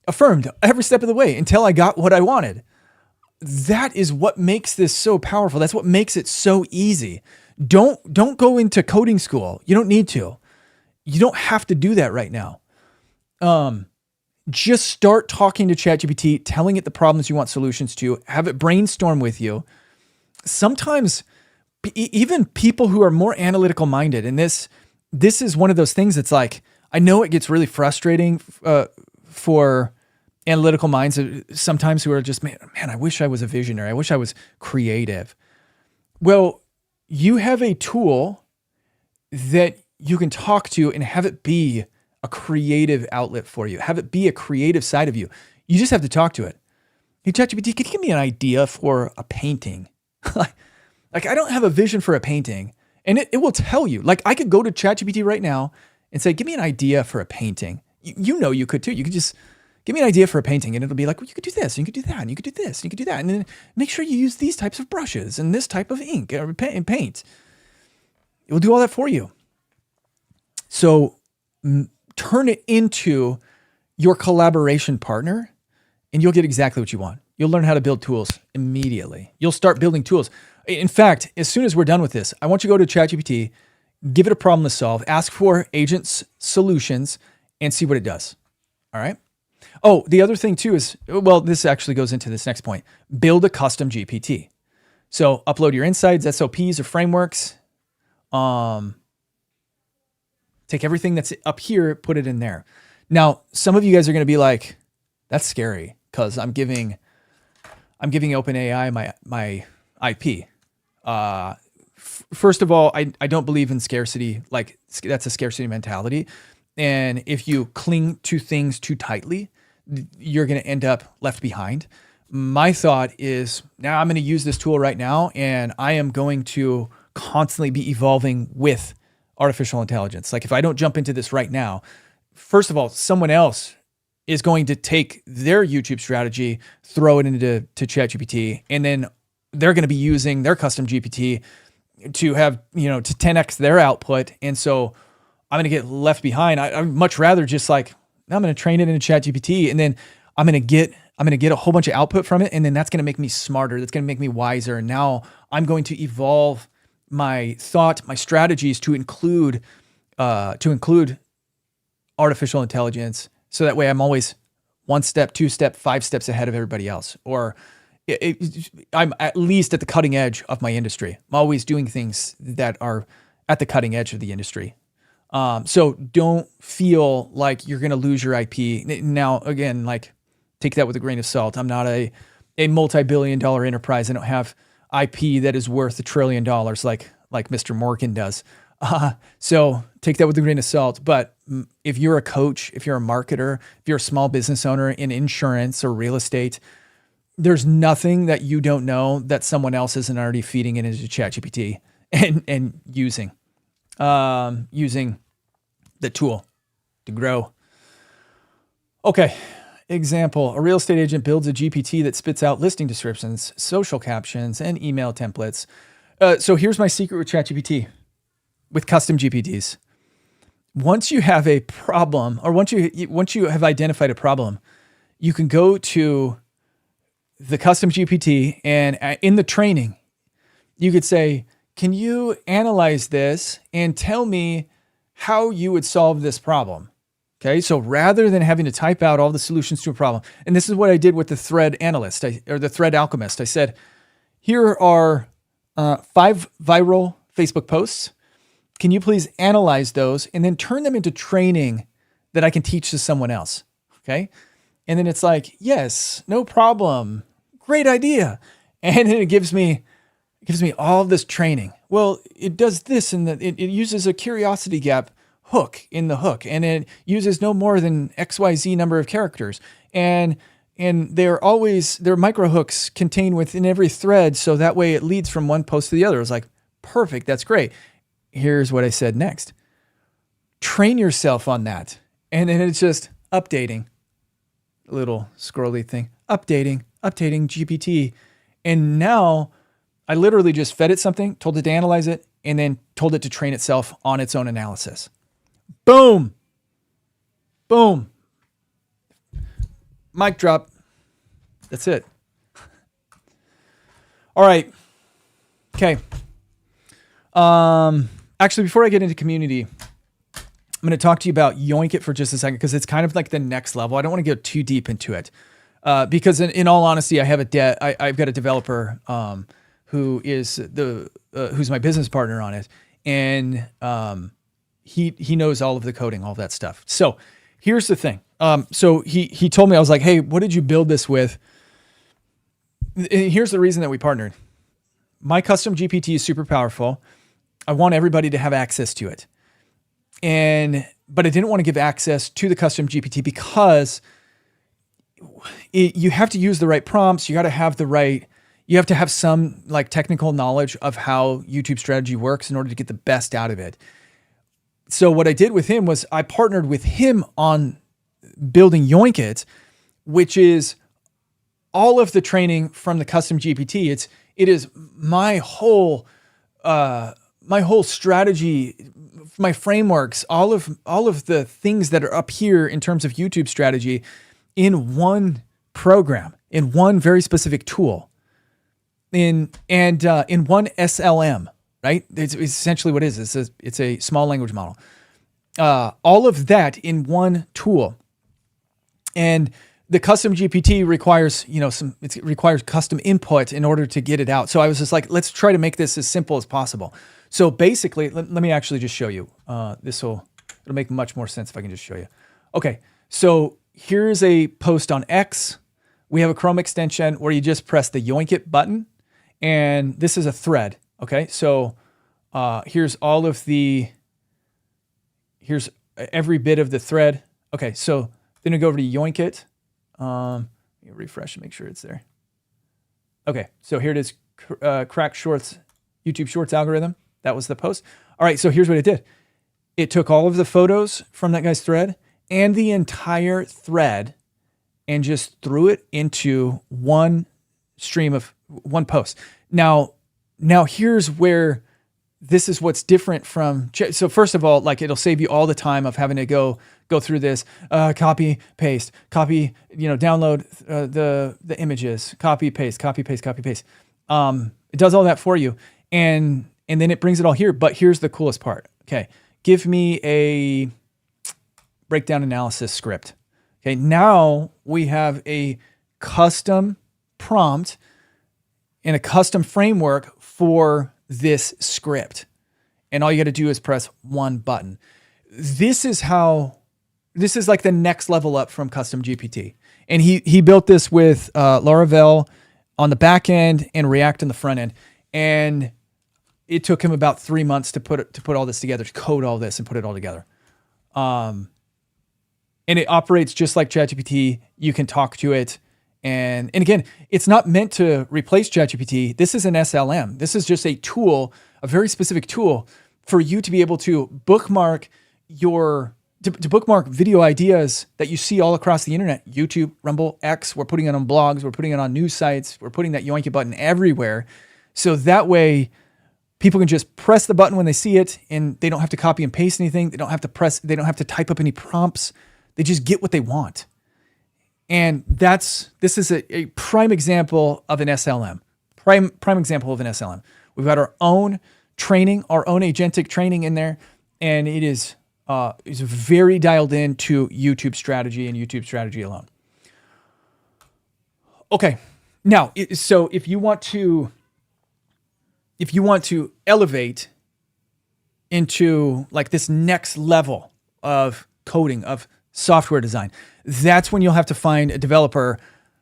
Affirmed every step of the way until I got what I wanted. That is what makes this so powerful. That's what makes it so easy. Don't go into coding school. You don't need to. You don't have to do that right now. Just start talking to ChatGPT, telling it the problems you want solutions to, have it brainstorm with you. Sometimes even people who are more analytical minded, and this is one of those things that's like, I know it gets really frustrating for analytical minds sometimes who are just, man, I wish I was a visionary. I wish I was creative. Well, you have a tool that you can talk to and have it be a creative outlet for you. Have it be a creative side of you. You just have to talk to it. Hey, ChatGPT, can you give me an idea for a painting? Like I don't have a vision for a painting. And it will tell you. Like I could go to ChatGPT right now and say, give me an idea for a painting. You know you could too. You could just give me an idea for a painting, and it'll be like, well, you could do this, and you could do that, and you could do this, and you could do that. And then make sure you use these types of brushes and this type of ink and paint. It will do all that for you. So turn it into your collaboration partner, and you'll get exactly what you want. You'll learn how to build tools immediately. You'll start building tools. In fact, as soon as we're done with this, I want you to go to ChatGPT, give it a problem to solve, ask for agents solutions, and see what it does. All right. Oh, the other thing too is, well, this actually goes into this next point. Build a custom GPT. So upload your insights, SOPs, or frameworks. Take everything that's up here, put it in there. Now, some of you guys are going to be like, that's scary because I'm giving OpenAI my IP. First of all, I don't believe in scarcity. Like that's a scarcity mentality. And if you cling to things too tightly, you're going to end up left behind. My thought is now I'm going to use this tool right now, and I am going to constantly be evolving with artificial intelligence. Like if I don't jump into this right now, first of all, someone else is going to take their YouTube strategy, throw it into ChatGPT, and then they're going to be using their custom GPT to have, to 10x their output. And so I'm going to get left behind. I'd much rather just like, I'm going to train it in a ChatGPT, and then I'm going to get a whole bunch of output from it. And then that's going to make me smarter. That's going to make me wiser. And now I'm going to evolve my thought, my strategies to include artificial intelligence. So that way I'm always 1 step, 2 step, 5 steps ahead of everybody else. Or I'm at least at the cutting edge of my industry. I'm always doing things that are at the cutting edge of the industry. So don't feel like you're going to lose your IP. Now, again, like take that with a grain of salt. I'm not a multi-billion-dollar enterprise. I don't have IP that is worth $1 trillion like Mr. Morgan does. So take that with a grain of salt. But if you're a coach, if you're a marketer, if you're a small business owner in insurance or real estate, there's nothing that you don't know that someone else isn't already feeding it into ChatGPT and using the tool to grow. Okay. Example, a real estate agent builds a GPT that spits out listing descriptions, social captions, and email templates. So here's my secret with ChatGPT, with custom GPTs. Once you have a problem, or once you have identified a problem, you can go to the custom GPT, and in the training, you could say, can you analyze this and tell me how you would solve this problem? Okay, so rather than having to type out all the solutions to a problem, and this is what I did with the thread analyst, or the thread alchemist. I said, here are 5 viral Facebook posts. Can you please analyze those and then turn them into training that I can teach to someone else? Okay, and then it's like, yes, no problem, great idea, and then it gives me all of this training. Well, it does this, and it uses a curiosity gap hook in the hook, and it uses no more than XYZ number of characters, and they're micro hooks contained within every thread, so that way it leads from one post to the other. It's like, perfect, that's great. Here's what I said next. Train yourself on that. And then it's just updating, a little scrolly thing, updating GPT. And now I literally just fed it something, told it to analyze it, and then told it to train itself on its own analysis. Boom. Boom. Mic drop. That's it. All right. Okay. Actually, before I get into community, I'm going to talk to you about Yoink It for just a second, because it's kind of like the next level. I don't want to go too deep into it, because in all honesty, I've got a developer who's my business partner on it, and he knows all of the coding, all of that stuff. So here's the thing. So he told me, I was like, hey, what did you build this with? And here's the reason that we partnered. My custom GPT is super powerful. I want everybody to have access to it. But I didn't want to give access to the custom GPT because you have to use the right prompts. You have to have some like technical knowledge of how YouTube strategy works in order to get the best out of it. So what I did with him was I partnered with him on building Yoink It, which is all of the training from the custom GPT. It is my whole strategy, my frameworks, all of the things that are up here in terms of YouTube strategy in one program, in one very specific tool, in one SLM, right? It's essentially what it is. It's a small language model. All of that in one tool. And the custom GPT requires, it requires custom input in order to get it out. So I was just like, let's try to make this as simple as possible. So basically, let me actually just show you. It'll make much more sense if I can just show you. Okay, so here's a post on X. We have a Chrome extension where you just press the Yoink It button, and this is a thread. Okay, so here's every bit of the thread. Okay, so then we go over to Yoink It. Refresh and make sure it's there. Okay, so here it is, crack shorts, YouTube Shorts algorithm. That was the post. All right, so here's what it did. It took all of the photos from that guy's thread and the entire thread and just threw it into one stream of one post. Now here's where this is what's different from. So first of all, like it'll save you all the time of having to go through this, copy, paste, copy, download the images, copy, paste. It does all that for you. And then it brings it all here. But here's the coolest part. Okay. Give me a breakdown analysis script. Okay. Now we have a custom prompt and a custom framework for this script. And all you got to do is press one button. This is like the next level up from custom GPT. And he built this with Laravel on the back end and React on the front end. And it took him about 3 months to put all this together, to code all this and put it all together. And it operates just like ChatGPT. You can talk to it And again, it's not meant to replace ChatGPT. This is an SLM. This is just a tool, a very specific tool for you to be able to bookmark to bookmark video ideas that you see all across the internet, YouTube, Rumble, X. We're putting it on blogs. We're putting it on news sites. We're putting that yoink it button everywhere. So that way people can just press the button when they see it and they don't have to copy and paste anything. They don't have to type up any prompts. They just get what they want. And this is a prime example of an SLM. Prime example of an SLM. We've got our own training, our own agentic training in there, and it is very dialed into YouTube strategy and YouTube strategy alone. Okay, now so if you want to elevate into like this next level of coding, of software design, that's when you'll have to find a developer.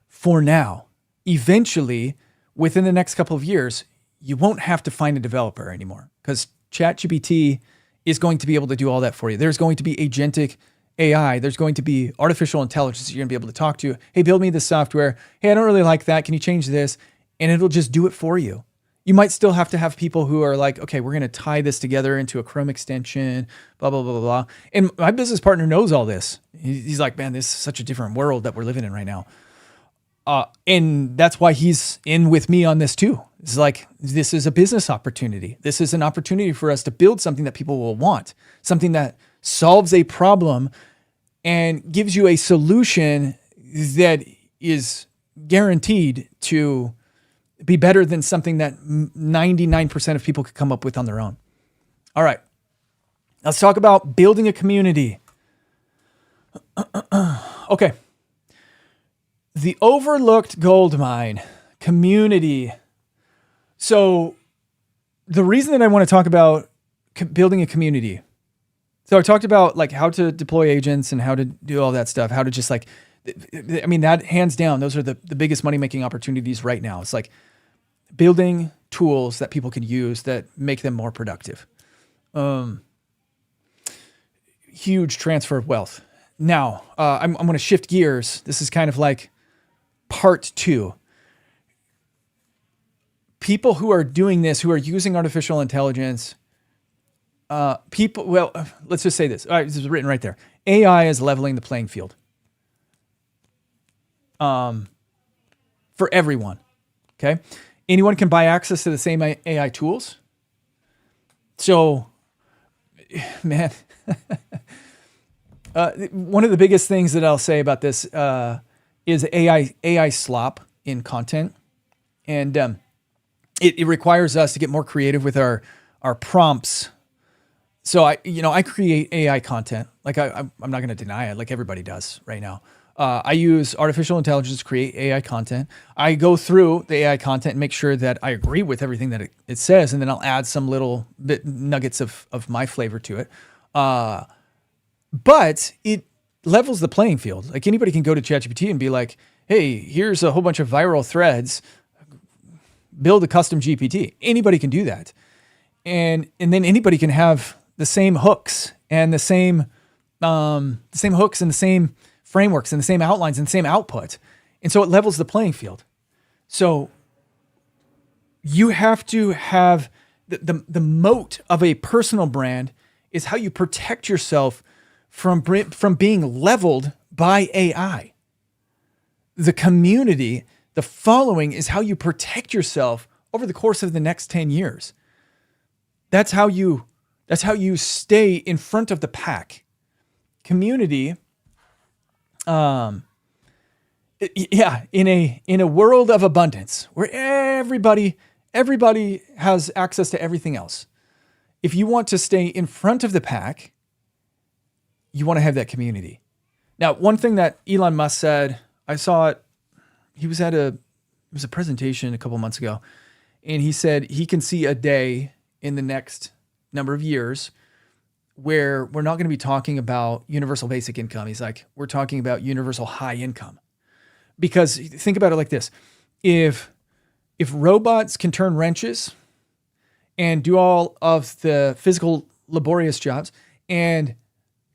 For now, eventually, within the next couple of years, you won't have to find a developer anymore because ChatGPT is going to be able to do all that for you. There's going to be agentic AI. There's going to be artificial intelligence you're going to be able to talk to. Hey, build me this software. Hey, I don't really like that. Can you change this? And it'll just do it for you. You might still have to have people who are like, okay, we're going to tie this together into a Chrome extension, blah, blah, blah, blah, blah. And my business partner knows all this. He's like, man, this is such a different world that we're living in right now. And that's why he's in with me on this too. It's like, this is a business opportunity. This is an opportunity for us to build something that people will want, something that solves a problem and gives you a solution that is guaranteed to be better than something that 99% of people could come up with on their own. All right. Let's talk about building a community. Okay. The overlooked gold mine, community. So the reason that I want to talk about building a community. So I talked about like how to deploy agents and how to do all that stuff, how to just like, I mean, that hands down, those are the biggest money-making opportunities right now. It's like building tools that people can use that make them more productive. Huge transfer of wealth. Now, I'm going to shift gears. This is kind of like part 2. People who are doing this, who are using artificial intelligence, let's just say this. All right, this is written right there. AI is leveling the playing field. For everyone. Okay. Anyone can buy access to the same AI tools. So, man, one of the biggest things that I'll say about this is AI slop in content, and it requires us to get more creative with our prompts. So I create AI content. Like I'm not going to deny it. Like everybody does right now. I use artificial intelligence to create AI content. I go through the AI content and make sure that I agree with everything that it says, and then I'll add some little bit nuggets of my flavor to it. But it levels the playing field. Like anybody can go to ChatGPT and be like, hey, here's a whole bunch of viral threads. Build a custom GPT. Anybody can do that. And then anybody can have the same hooks and the same hooks and the same frameworks and the same outlines and the same output. And so it levels the playing field. So you have to have the moat of a personal brand is how you protect yourself from being leveled by AI. The community, the following is how you protect yourself over the course of the next 10 years. That's how you stay in front of the pack. Community, in a world of abundance where everybody has access to everything else. If you want to stay in front of the pack, you want to have that community. Now, one thing that Elon Musk said, I saw it. It was a presentation a couple months ago, and he said he can see a day in the next number of years where we're not going to be talking about universal basic income. He's like, we're talking about universal high income. Because think about it like this. If robots can turn wrenches and do all of the physical laborious jobs, and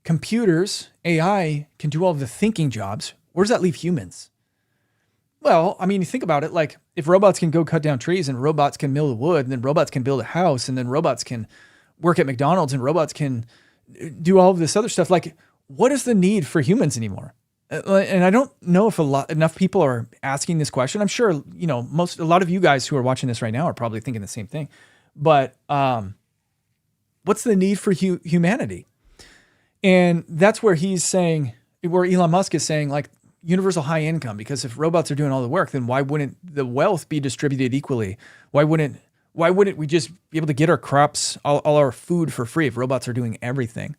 computers, AI, can do all of the thinking jobs, where does that leave humans? Well, I mean, you think about it, like if robots can go cut down trees and robots can mill the wood, and then robots can build a house, and then robots can work at McDonald's, and robots can do all of this other stuff. Like, what is the need for humans anymore? And I don't know if enough people are asking this question. I'm sure, a lot of you guys who are watching this right now are probably thinking the same thing. But what's the need for humanity? And that's where where Elon Musk is saying, like, universal high income, because if robots are doing all the work, then why wouldn't the wealth be distributed equally? Why wouldn't we just be able to get our crops, all our food for free if robots are doing everything?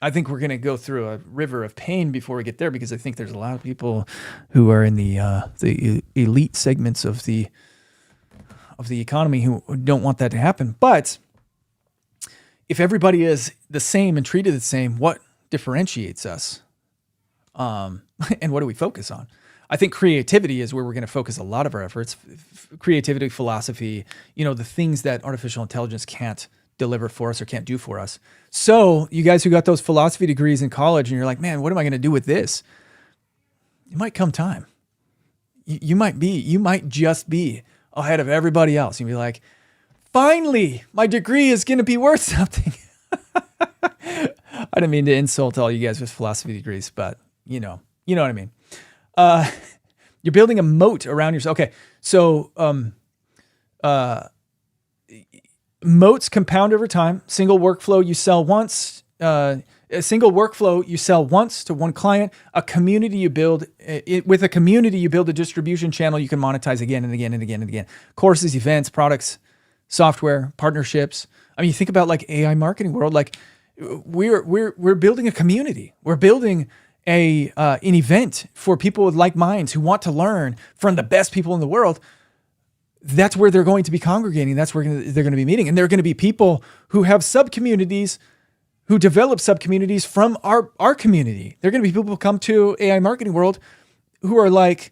I think we're going to go through a river of pain before we get there, because I think there's a lot of people who are in the elite segments of the economy who don't want that to happen. But if everybody is the same and treated the same, what differentiates us? And what do we focus on? I think creativity is where we're going to focus a lot of our efforts. Creativity, philosophy, the things that artificial intelligence can't deliver for us or can't do for us. So you guys who got those philosophy degrees in college and you're like, man, what am I going to do with this? It might come time. You might just be ahead of everybody else. You'll be like, finally, my degree is going to be worth something. I didn't mean to insult all you guys with philosophy degrees, but you know what I mean. You're building a moat around yourself. Okay. So, moats compound over time. Single workflow you sell once. A single workflow you sell once to one client. A community you build. With a community you build a distribution channel you can monetize again and again and again and again. Courses, events, products, software, partnerships. I mean, you think about like AI marketing world. Like we're building a community. We're building an event for people with like minds who want to learn from the best people in the world. That's where they're going to be congregating. That's where they're going to be meeting. And there are going to be people who have sub-communities, who develop sub-communities from our community. There are going to be people who come to AI Marketing World who are like,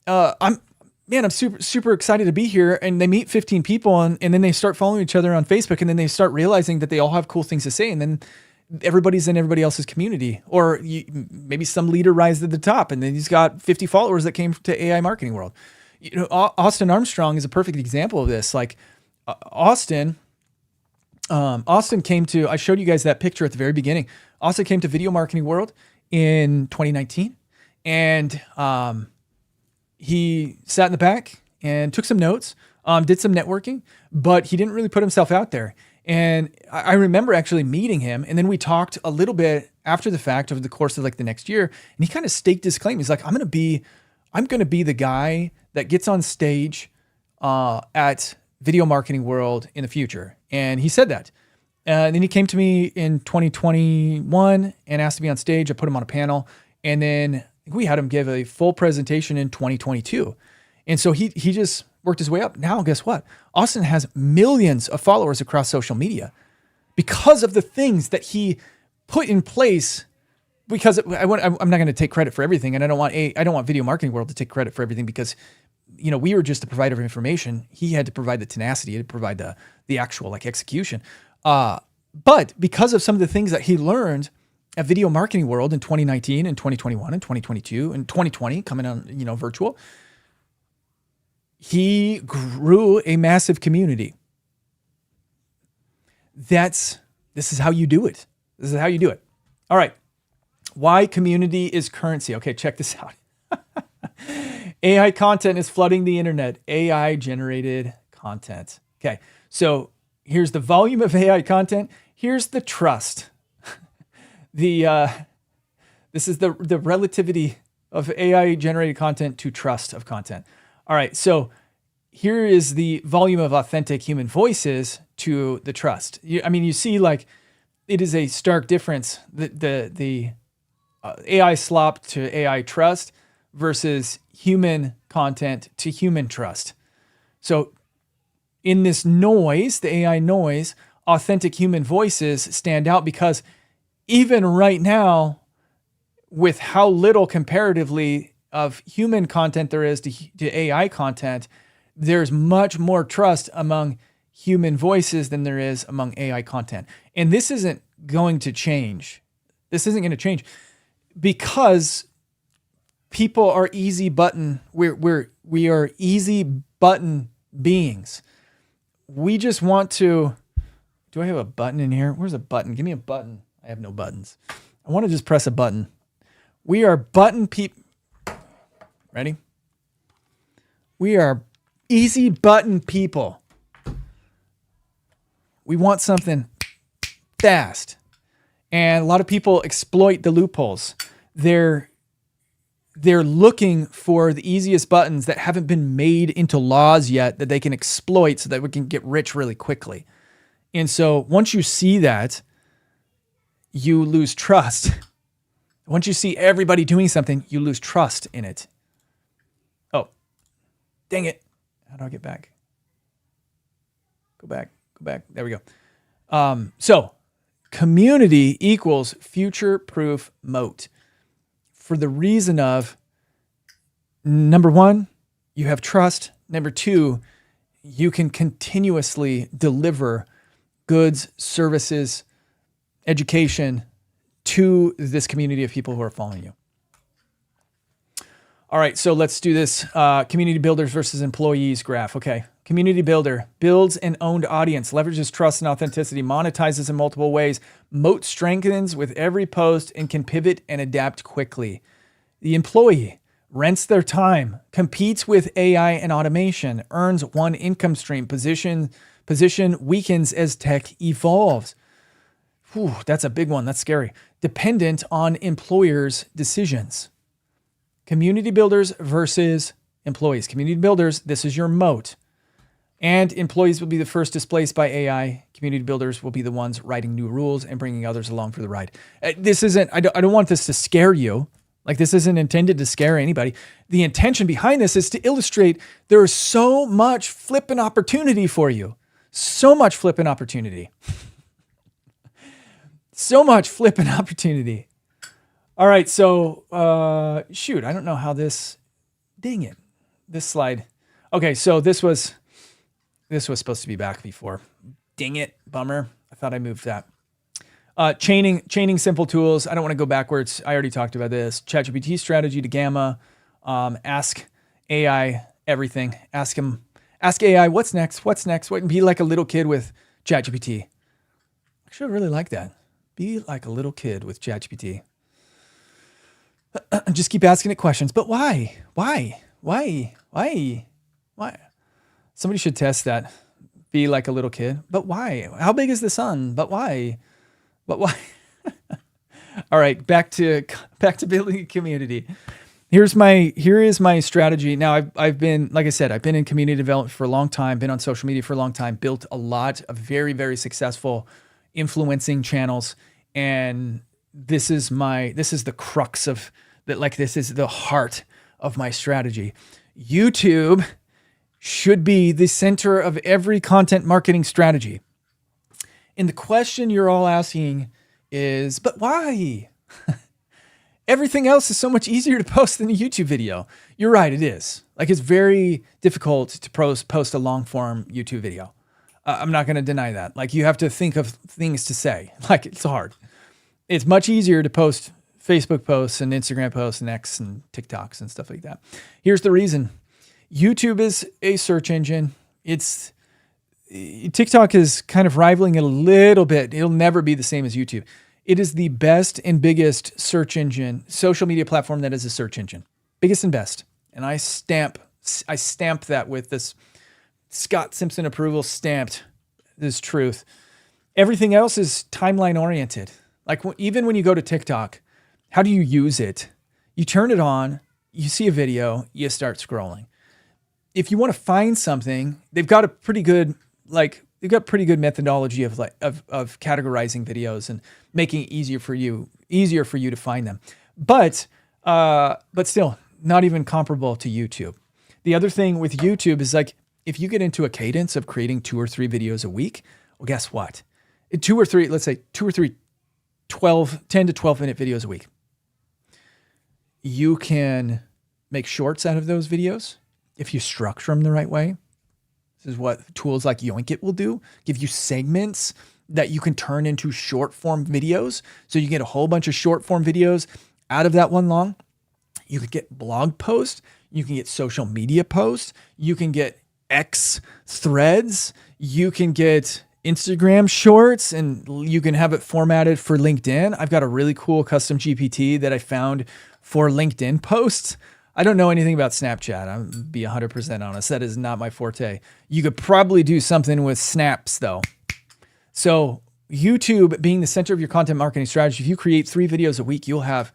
I'm super, super excited to be here. And they meet 15 people and then they start following each other on Facebook. And then they start realizing that they all have cool things to say. And then everybody's in everybody else's community. Or maybe some leader rises to the top and then he's got 50 followers that came to AI Marketing World. Austin Armstrong is a perfect example of this. Like Austin came to, I showed you guys that picture at the very beginning. Austin came to Video Marketing World in 2019 and he sat in the back and took some notes, did some networking, but he didn't really put himself out there. And I remember actually meeting him, and then we talked a little bit after the fact over the course of like the next year, and he kind of staked his claim. He's like, I'm going to be the guy that gets on stage at Video Marketing World in the future. And he said that. And then he came to me in 2021 and asked to be on stage. I put him on a panel. And then we had him give a full presentation in 2022. And so he just worked his way up. Now, guess what? Austin has millions of followers across social media because of the things that he put in place. Because I'm not going to take credit for everything, and I don't want Video Marketing World to take credit for everything, because we were just the provider of information. He had to provide the tenacity, he had to provide the actual like execution. But because of some of the things that he learned at Video Marketing World in 2019 and 2021 and 2022 and 2020 coming on virtual, he grew a massive community. This is how you do it. This is how you do it. All right. Why community is currency. Okay, check this out. AI content is flooding the internet. AI generated content. Okay, so here's the volume of AI content. Here's the trust. This is the relativity of AI generated content to trust of content. All right, so here is the volume of authentic human voices to the trust. You see, like, it is a stark difference. The AI slop to AI trust versus human content to human trust. So in this noise, the AI noise, authentic human voices stand out because even right now, with how little comparatively of human content there is to AI content, there's much more trust among human voices than there is among AI content. And this isn't going to change. This isn't going to change because People are easy button. We are easy button beings. We just want to. Do I have a button in here? Where's a button? Give me a button. I have no buttons. I want to just press a button. We are button people. Ready? We are easy button people. We want something fast. And a lot of people exploit the loopholes. They're looking for the easiest buttons that haven't been made into laws yet that they can exploit so that we can get rich really quickly. And so once you see that, you lose trust. Once you see everybody doing something, you lose trust in it. Oh, dang it. How do I get back? Go back. There we go. So community equals future-proof moat for the reason of, number one, you have trust. Number two, you can continuously deliver goods, services, education to this community of people who are following you. All right, so let's do this community builders versus employees graph. Okay, community builder builds an owned audience, leverages trust and authenticity, monetizes in multiple ways, moat strengthens with every post, and can pivot and adapt quickly. The employee rents their time, competes with AI and automation, earns one income stream, position weakens as tech evolves. Whew, that's a big one. That's scary. Dependent on employers' decisions. Community builders versus employees. Community builders, this is your moat. And employees will be the first displaced by AI. Community builders will be the ones writing new rules and bringing others along for the ride. This isn't, I don't want this to scare you. Like, this isn't intended to scare anybody. The intention behind this is to illustrate there is so much flipping opportunity for you. So much flipping opportunity. So much flipping opportunity. All right, so shoot, I don't know how this, dang it, this slide. Okay, so this was supposed to be back before. Dang it, bummer. I thought I moved that. Chaining simple tools. I don't want to go backwards. I already talked about this. ChatGPT strategy to Gamma. Ask AI everything. Ask AI, what's next? Be like a little kid with ChatGPT. Actually, I really like that. Be like a little kid with ChatGPT. Just keep asking it questions. But why? Why? Somebody should test that. Be like a little kid. But why? How big is the sun? But why? All right, back to building a community. Here is my strategy. Now I've been, like I said, I've been in community development for a long time, been on social media for a long time, built a lot of very, very successful influencing channels. And this is the crux of that. Like, this is the heart of my strategy. YouTube should be the center of every content marketing strategy. And the question you're all asking is, but why? Everything else is so much easier to post than a YouTube video. You're right, it is. Like, it's very difficult to post a long form YouTube video. I'm not going to deny that. Like, you have to think of things to say. Like, it's hard. It's much easier to post Facebook posts and Instagram posts and X and TikToks and stuff like that. Here's the reason. YouTube is a search engine. TikTok is kind of rivaling it a little bit. It'll never be the same as YouTube. It is the best and biggest search engine, social media platform that is a search engine. Biggest and best. And I stamp that with this Scott Simpson approval stamped. This truth. Everything else is timeline oriented. Like, even when you go to TikTok, how do you use it? You turn it on, you see a video, you start scrolling. If you want to find something, they've got a pretty good methodology of categorizing videos and making it easier for you to find them. But still, not even comparable to YouTube. The other thing with YouTube is, like, if you get into a cadence of creating 2 or 3 videos a week, well, guess what? 10 to 12 minute videos a week. You can make shorts out of those videos if you structure them the right way. This is what tools like Yoinkit will do. Give you segments that you can turn into short form videos. So you get a whole bunch of short form videos out of that one long. You could get blog posts. You can get social media posts. You can get X threads. You can get Instagram shorts, and you can have it formatted for LinkedIn. I've got a really cool custom GPT that I found for LinkedIn posts. I don't know anything about Snapchat. I'll be 100% honest. That is not my forte. You could probably do something with snaps though. So YouTube being the center of your content marketing strategy, if you create 3 videos a week, you'll have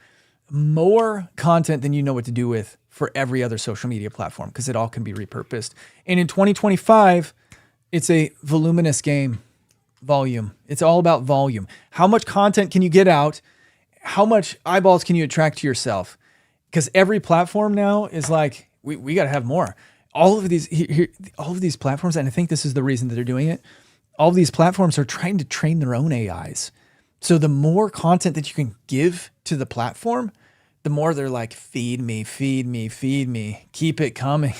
more content than you know what to do with for every other social media platform, because it all can be repurposed. And in 2025, it's a voluminous game. Volume. It's all about volume. How much content can you get out? How much eyeballs can you attract to yourself? Because every platform now is like, we got to have more. All of these platforms, and I think this is the reason that they're doing it. All of these platforms are trying to train their own AIs. So the more content that you can give to the platform, the more they're like, feed me, feed me, feed me, keep it coming.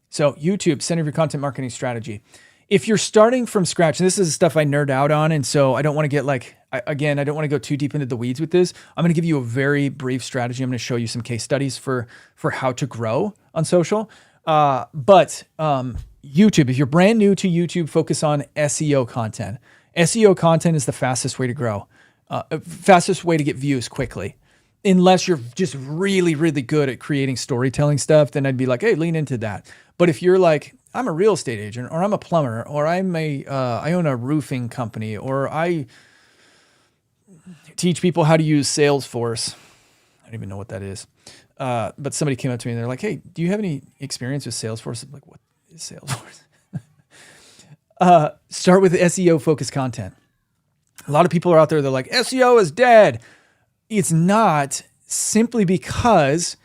So YouTube, center of your content marketing strategy. If you're starting from scratch, and this is stuff I nerd out on, and so I don't want to get I don't want to go too deep into the weeds with this. I'm going to give you a very brief strategy. I'm going to show you some case studies for how to grow on social. But YouTube, if you're brand new to YouTube, focus on SEO content. SEO content is the fastest way to grow, fastest way to get views quickly. Unless you're just really, really good at creating storytelling stuff, then I'd be like, hey, lean into that. But if you're like, I'm a real estate agent, or I'm a plumber, or I own a roofing company, or I teach people how to use Salesforce. I don't even know what that is. But somebody came up to me and they're like, hey, do you have any experience with Salesforce? I'm like, what is Salesforce? Start with SEO focused content. A lot of people are out there, they're like, SEO is dead. It's not, simply because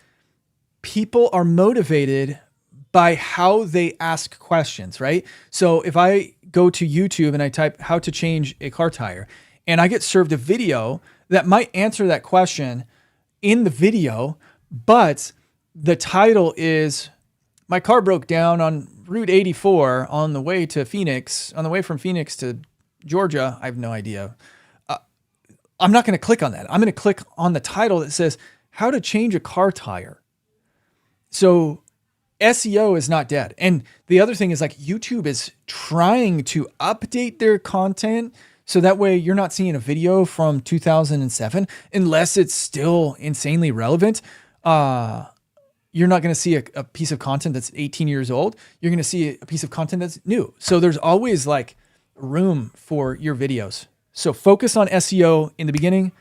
people are motivated by how they ask questions, right? So if I go to YouTube and I type how to change a car tire, and I get served a video that might answer that question in the video, but the title is, my car broke down on Route 84 on the way to Phoenix, on the way from Phoenix to Georgia. I have no idea. I'm not going to click on that. I'm going to click on the title that says how to change a car tire. So SEO is not dead. And the other thing is, like, YouTube is trying to update their content so that way you're not seeing a video from 2007 unless it's still insanely relevant. You're not going to see a piece of content that's 18 years old. You're going to see a piece of content that's new. So there's always like room for your videos. So focus on SEO in the beginning,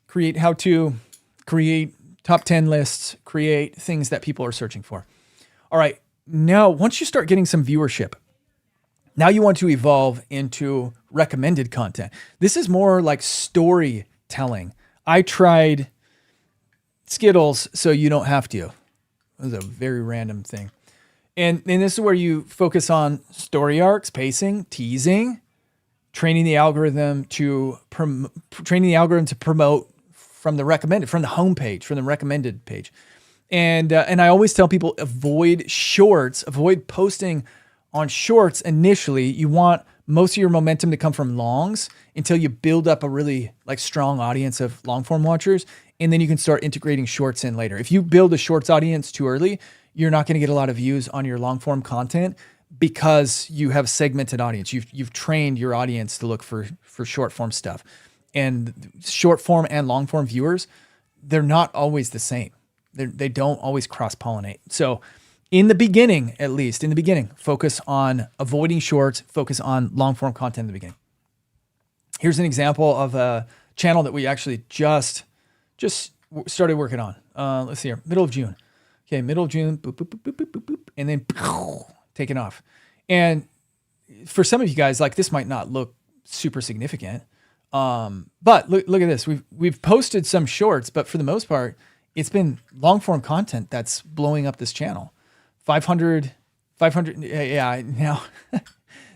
create how to, create top 10 lists, create things that people are searching for. All right. Now, once you start getting some viewership, now you want to evolve into recommended content. This is more like storytelling. I tried Skittles so you don't have to. It was a very random thing. And this is where you focus on story arcs, pacing, teasing, training the algorithm to promote from the recommended, from the homepage, from the recommended page. And I always tell people, avoid shorts, avoid posting on shorts initially. You want most of your momentum to come from longs until you build up a really like strong audience of long form watchers. And then you can start integrating shorts in later. If you build a shorts audience too early, you're not going to get a lot of views on your long form content because you have segmented audience. You've trained your audience to look for short form stuff. And short form and long form viewers, they're not always the same. They don't always cross pollinate. So in the beginning, at least in the beginning, focus on avoiding shorts, focus on long form content in the beginning. Here's an example of a channel that we actually just started working on. Let's see here, middle of June. Okay, middle of June, boop, boop, boop, boop, boop, boop, boop, and then taking off. And for some of you guys, like, this might not look super significant, but look at this. We've posted some shorts, but for the most part, it's been long form content that's blowing up this channel. 500. Yeah. Now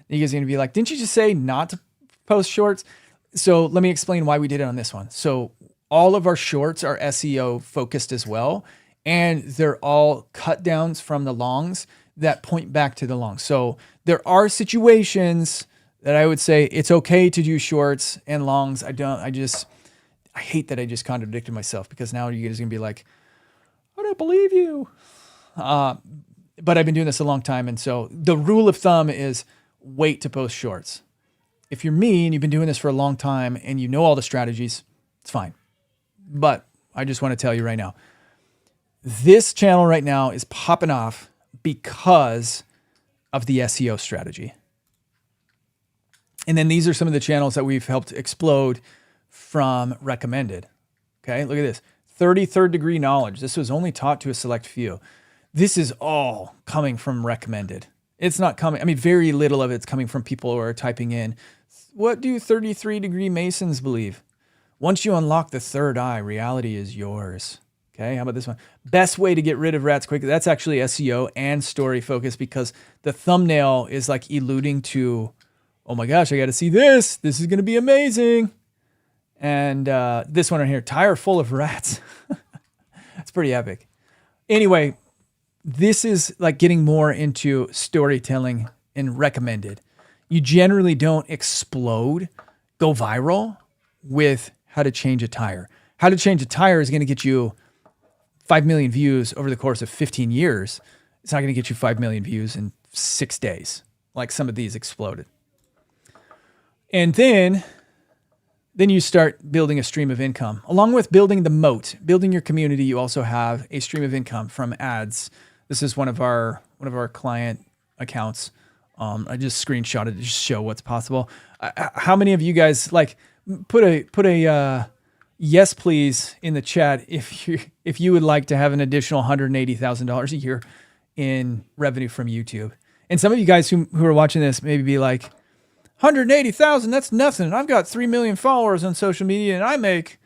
you guys are gonna be like, didn't you just say not to post shorts? So let me explain why we did it on this one. So all of our shorts are SEO focused as well. And they're all cut downs from the longs that point back to the longs. So there are situations that I would say it's okay to do shorts and longs. I hate that I just contradicted myself, because now you guys are going to be like, I don't believe you. But I've been doing this a long time. And so the rule of thumb is wait to post shorts. If you're me and you've been doing this for a long time and you know all the strategies, it's fine. But I just want to tell you right now, this channel right now is popping off because of the SEO strategy. And then these are some of the channels that we've helped explode from recommended. Okay, look at this. 33rd degree knowledge. This was only taught to a select few. This is all coming from recommended. It's not coming, I mean, very little of it's coming from people who are typing in, what do 33 degree Masons believe? Once you unlock the third eye, reality is yours. Okay, how about this one? Best way to get rid of rats quickly. That's actually SEO and story focus, because the thumbnail is like alluding to, oh my gosh, I got to see this. This is going to be amazing. And this one right here, tire full of rats. That's pretty epic. Anyway, this is like getting more into storytelling and recommended. You generally don't explode, go viral with how to change a tire. How to change a tire is going to get you 5 million views over the course of 15 years. It's not going to get you 5 million views in 6 days, like some of these exploded. And then you start building a stream of income. Along with building the moat, building your community, you also have a stream of income from ads. This is one of our client accounts. I just screenshotted it to show what's possible. How many of you guys like put a yes please in the chat if you would like to have an additional $180,000 a year in revenue from YouTube? And some of you guys who are watching this maybe be like, 180,000, that's nothing. I've got 3 million followers on social media and I make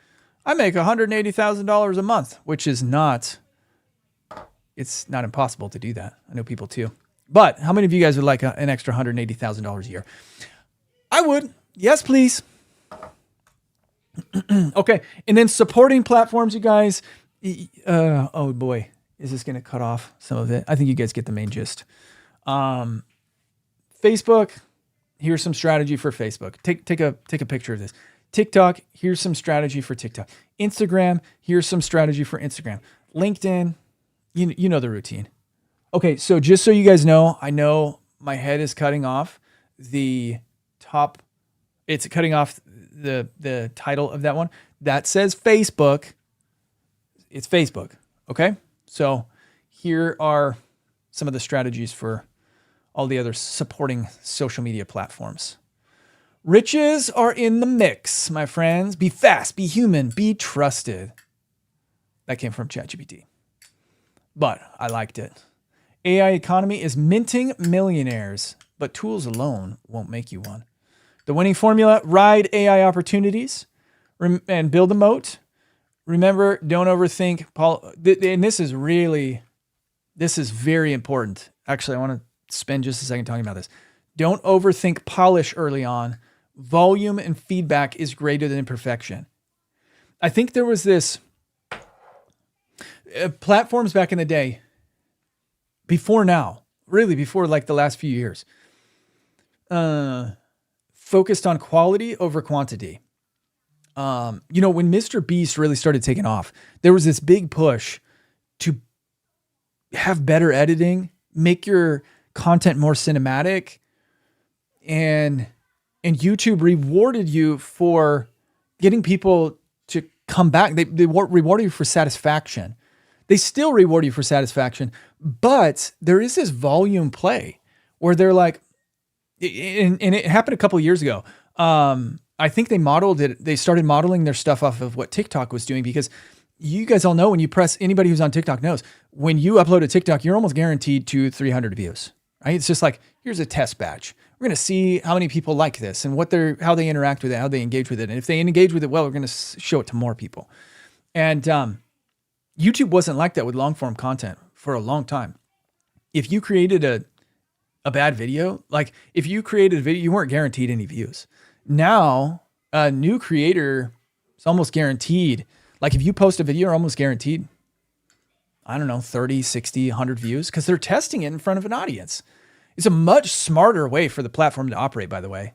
$180,000 a month, which is it's not impossible to do that. I know people too. But how many of you guys would like an extra $180,000 a year? I would. Yes, please. Okay. And then supporting platforms, you guys. Oh boy, is this going to cut off some of it? I think you guys get the main gist. Facebook. Here's some strategy for Facebook. Take a picture of this. TikTok, here's some strategy for TikTok. Instagram, here's some strategy for Instagram. LinkedIn, you know the routine. Okay, so just so you guys know, I know my head is cutting off the top. It's cutting off the title of that one. That says Facebook. It's Facebook. Okay, so here are some of the strategies for all the other supporting social media platforms. Riches are in the mix, my friends. Be fast, be human, be trusted. That came from ChatGPT, but I liked it. AI economy is minting millionaires, but tools alone won't make you one. The winning formula: ride AI opportunities and build a moat. Remember, don't overthink. And this is very important. Actually, I want to spend just a second talking about this. Don't overthink polish early on. Volume and feedback is greater than perfection. I think there was this platforms back in the day, before now, really before like the last few years, focused on quality over quantity. When Mr. Beast really started taking off, there was this big push to have better editing, make your content more cinematic, and YouTube rewarded you for getting people to come back. They reward you for satisfaction. They still reward you for satisfaction, but there is this volume play where they're like, and it happened a couple of years ago. I think they modeled it. They started modeling their stuff off of what TikTok was doing, because you guys all know, when you press, anybody who's on TikTok knows, when you upload a TikTok, you're almost guaranteed 200-300 views, right? It's just like, here's a test batch. We're going to see how many people like this and how they interact with it, how they engage with it. And if they engage with it well, we're going to show it to more people. And YouTube wasn't like that with long form content for a long time. If you created a bad video, like if you created a video, you weren't guaranteed any views. Now, a new creator is almost guaranteed. Like if you post a video, you're almost guaranteed, 30, 60, 100 views, because they're testing it in front of an audience. It's a much smarter way for the platform to operate, by the way.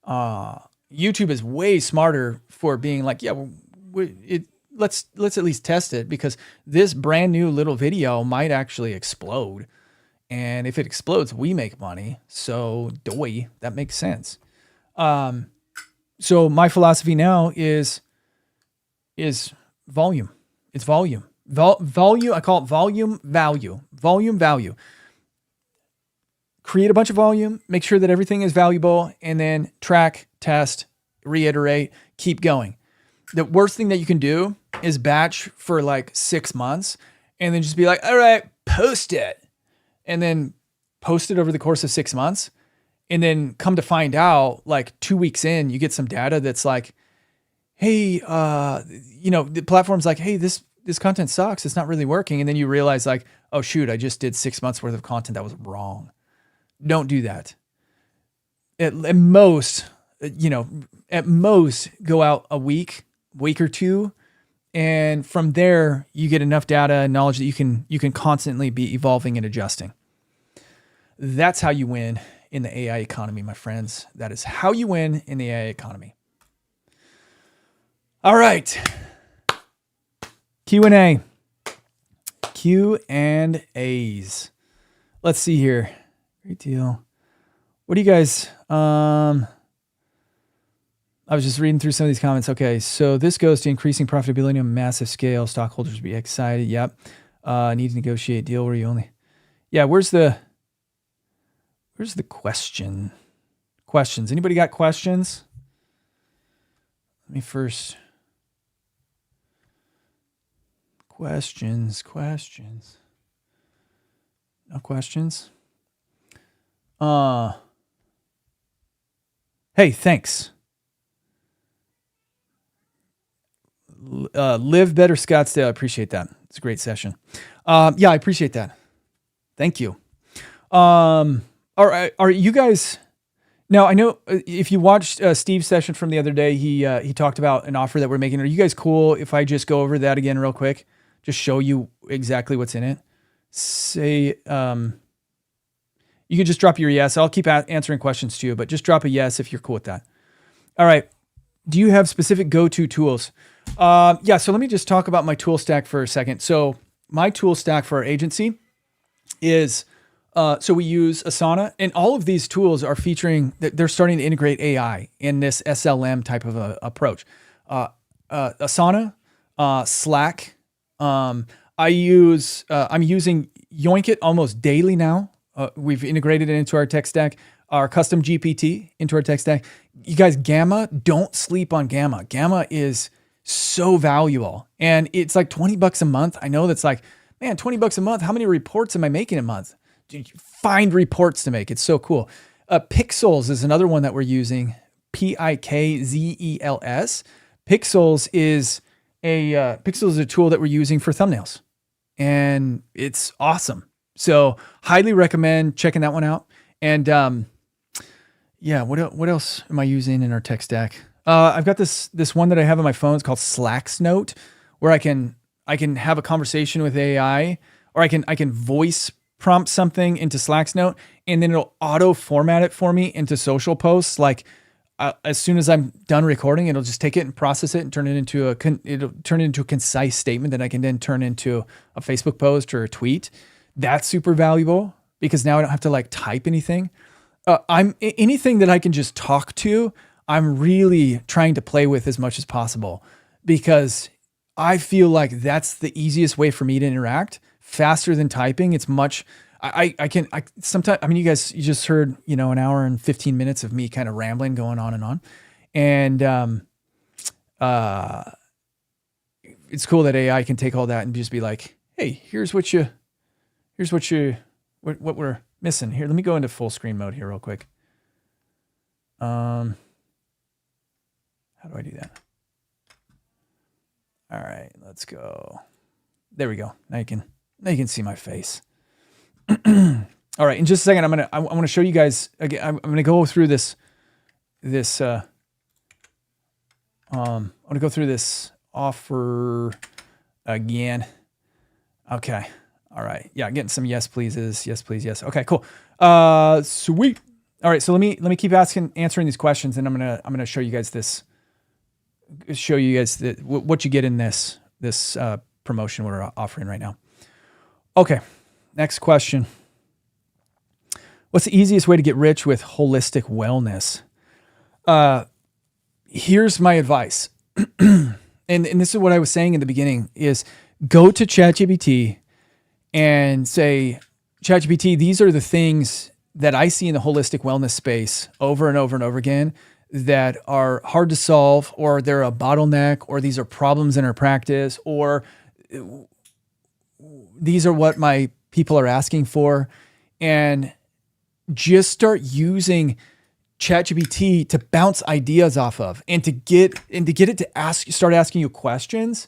YouTube is way smarter for being like, yeah, let's at least test it, because this brand new little video might actually explode. And if it explodes, we make money. So that makes sense. So my philosophy now is volume. It's volume. Volume. I call it volume value. Volume value. Create a bunch of volume, make sure that everything is valuable, and then track, test, reiterate, keep going. The worst thing that you can do is batch for like 6 months and then just be like, all right, post it. And then post it over the course of 6 months. And then come to find out, like 2 weeks in, you get some data that's like, hey, the platform's like, hey, this content sucks. It's not really working. And then you realize like, oh shoot, I just did 6 months worth of content that was wrong. Don't do that. At most, go out a week or two. And from there, you get enough data and knowledge that you can constantly be evolving and adjusting. That's how you win in the AI economy, my friends. That is how you win in the AI economy. All right. Q&A. Q&As. Let's see here. Great deal. What do you guys, I was just reading through some of these comments. Okay, so this goes to increasing profitability on a massive scale. Stockholders be excited. Yep. Need to negotiate deal where you only. Yeah, where's the question? Questions. Anybody got questions? Let me first. Questions. No questions? Hey, thanks. Live Better Scottsdale. I appreciate that. It's a great session. Yeah, I appreciate that. Thank you. All right. Are you guys now? I know if you watched Steve's session from the other day, he talked about an offer that we're making. Are you guys cool if I just go over that again real quick? Just show you exactly what's in it. Say, you can just drop your yes. I'll keep answering questions too, but just drop a yes if you're cool with that. All right. Do you have specific go-to tools? Yeah. So let me just talk about my tool stack for a second. So my tool stack for our agency is, so we use Asana, and all of these tools are featuring, they're starting to integrate AI in this SLM type of a approach. Asana, Slack. I'm using Yoinkit almost daily now. We've integrated it into our tech stack, our custom GPT into our tech stack. You guys, Gamma, don't sleep on Gamma. Gamma is so valuable, and it's like $20 a month. I know that's like, man, $20 a month. How many reports am I making a month? Find reports to make. It's so cool. Pixels is another one that we're using. Pixels. Pixels is a tool that we're using for thumbnails, and it's awesome. So highly recommend checking that one out. And yeah, what else am I using in our tech stack? I've got this one that I have on my phone. It's called Slacksnote, where I can have a conversation with AI, or I can voice prompt something into Slacksnote, and then it'll auto format it for me into social posts. Like as soon as I'm done recording, it'll just take it and process it and turn it into a concise statement that I can then turn into a Facebook post or a tweet. That's super valuable because now I don't have to like type anything. Anything that I can just talk to, I'm really trying to play with as much as possible, because I feel like that's the easiest way for me to interact, faster than typing. It's much, sometimes, I mean, you just heard, an hour and 15 minutes of me kind of rambling, going on and on. And, it's cool that AI can take all that and just be like, hey, here's what we're missing here. Let me go into full screen mode here real quick. How do I do that? All right, let's go. There we go. Now you can see my face. All right, in just a second, I want to show you guys again. I'm going to go through this offer again. Okay. All right. Yeah, getting some yes pleases. Yes, please. Yes. Okay, cool. Sweet. All right, so let me keep answering these questions, and I'm gonna show you guys this show you guys what you get in this promotion we're offering right now. Okay, next question. What's the easiest way to get rich with holistic wellness? Here's my advice. and this is what I was saying in the beginning is go to ChatGPT and say, ChatGPT, these are the things that I see in the holistic wellness space over and over and over again that are hard to solve, or they're a bottleneck, or these are problems in our practice, or these are what my people are asking for. And just start using ChatGPT to bounce ideas off of, and to get it to start asking you questions.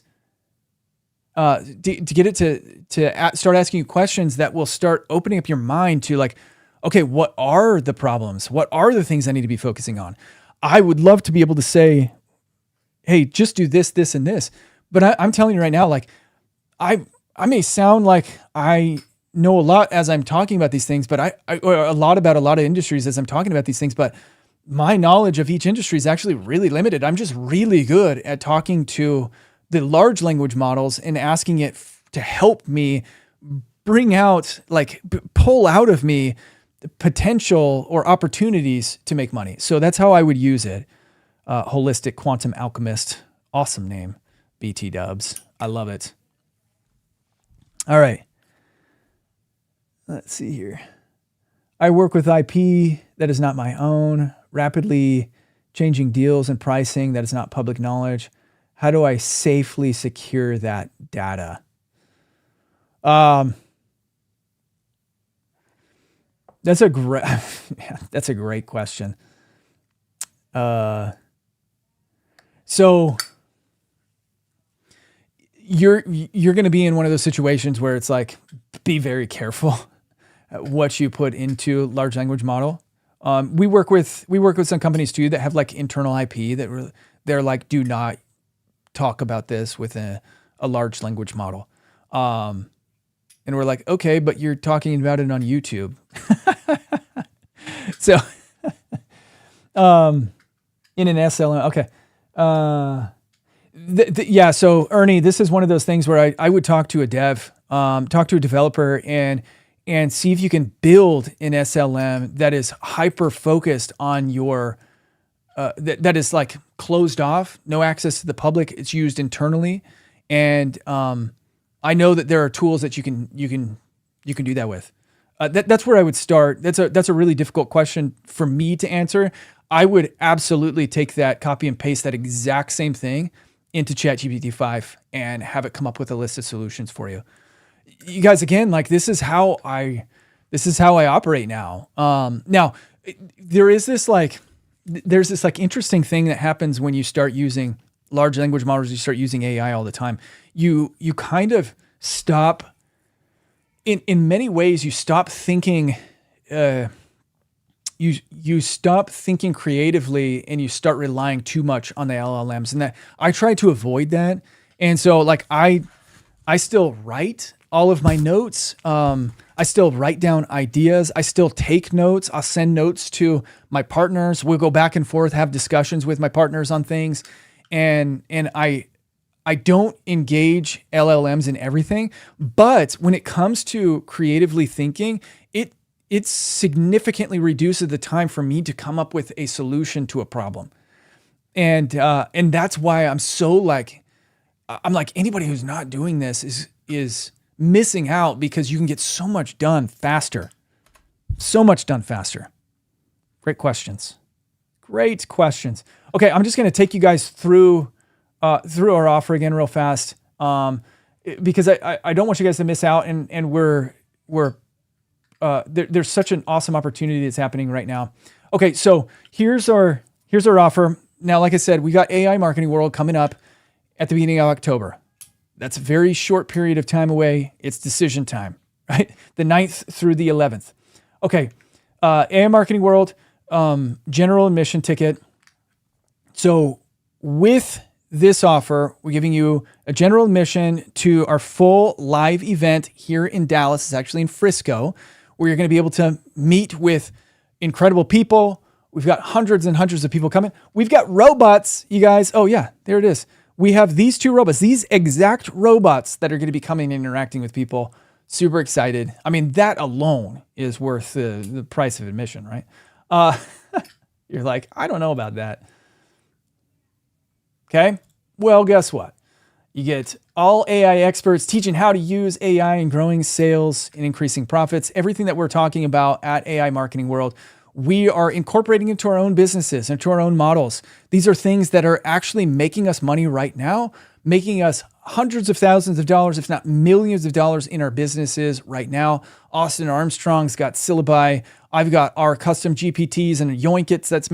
To get it to start asking you questions that will start opening up your mind to like, okay, what are the problems? What are the things I need to be focusing on? I would love to be able to say, hey, just do this, this, and this. But I'm telling you right now, like I may sound like I know a lot as I'm talking about these things, but I a lot about a lot of industries as I'm talking about these things, but my knowledge of each industry is actually really limited. I'm just really good at talking to the large language models and asking it to help me bring out, like pull out of me the potential or opportunities to make money. So that's how I would use it. Holistic Quantum Alchemist. Awesome name. BT Dubs. I love it. All right. Let's see here. I work with IP that is not my own, rapidly changing deals and pricing that is not public knowledge. How do I safely secure that data? That's a great question. So you're going to be in one of those situations where it's like, be very careful what you put into large language model. We work with some companies too that have like internal IP that they're like, do not talk about this with a large language model. And we're like, okay, but you're talking about it on YouTube. So, in an SLM, okay. Yeah. So Ernie, this is one of those things where I would talk to a dev, talk to a developer and see if you can build an SLM that is hyper focused on your, that is like closed off, no access to the public. It's used internally. And, I know that there are tools that you can do that with. That's where I would start. That's a really difficult question for me to answer. I would absolutely take that, copy and paste that exact same thing into ChatGPT 5 and have it come up with a list of solutions for you. You guys, again, like this is how I operate now. Now there's this interesting thing that happens when you start using large language models, you start using AI all the time. You kind of stop, in many ways, you stop thinking, you stop thinking creatively and you start relying too much on the LLMs. And that I try to avoid that. And so like I still write all of my notes. I still write down ideas. I still take notes. I'll send notes to my partners. We'll go back and forth, have discussions with my partners on things. And I don't engage LLMs in everything, but when it comes to creatively thinking, it significantly reduces the time for me to come up with a solution to a problem. And that's why I'm like anybody who's not doing this is missing out, because you can get so much done faster. So much done faster. Great questions. Okay, I'm just going to take you guys through our offer again real fast, because I don't want you guys to miss out, and there's such an awesome opportunity that's happening right now. Okay, so here's our offer. Now, like I said, we got AI Marketing World coming up at the beginning of October. That's a very short period of time away. It's decision time, right? The 9th through the 11th. Okay, AI Marketing World, general admission ticket. So with this offer, we're giving you a general admission to our full live event here in Dallas. It's actually in Frisco, where you're going to be able to meet with incredible people, We've got hundreds and hundreds of people coming. We've got robots, you guys. Oh yeah, there it is. We have these 2 robots, these exact robots that are going to be coming and interacting with people. Super excited. I mean, that alone is worth the price of admission, right? You're like, I don't know about that. Okay. Well, guess what? You get all AI experts teaching how to use AI in growing sales and increasing profits. Everything that we're talking about at AI Marketing World, we are incorporating into our own businesses, into our own models. These are things that are actually making us money right now, making us hundreds of thousands of dollars, if not millions of dollars in our businesses right now. Austin Armstrong's got Syllabi. I've got our custom GPTs and Yoinkits that's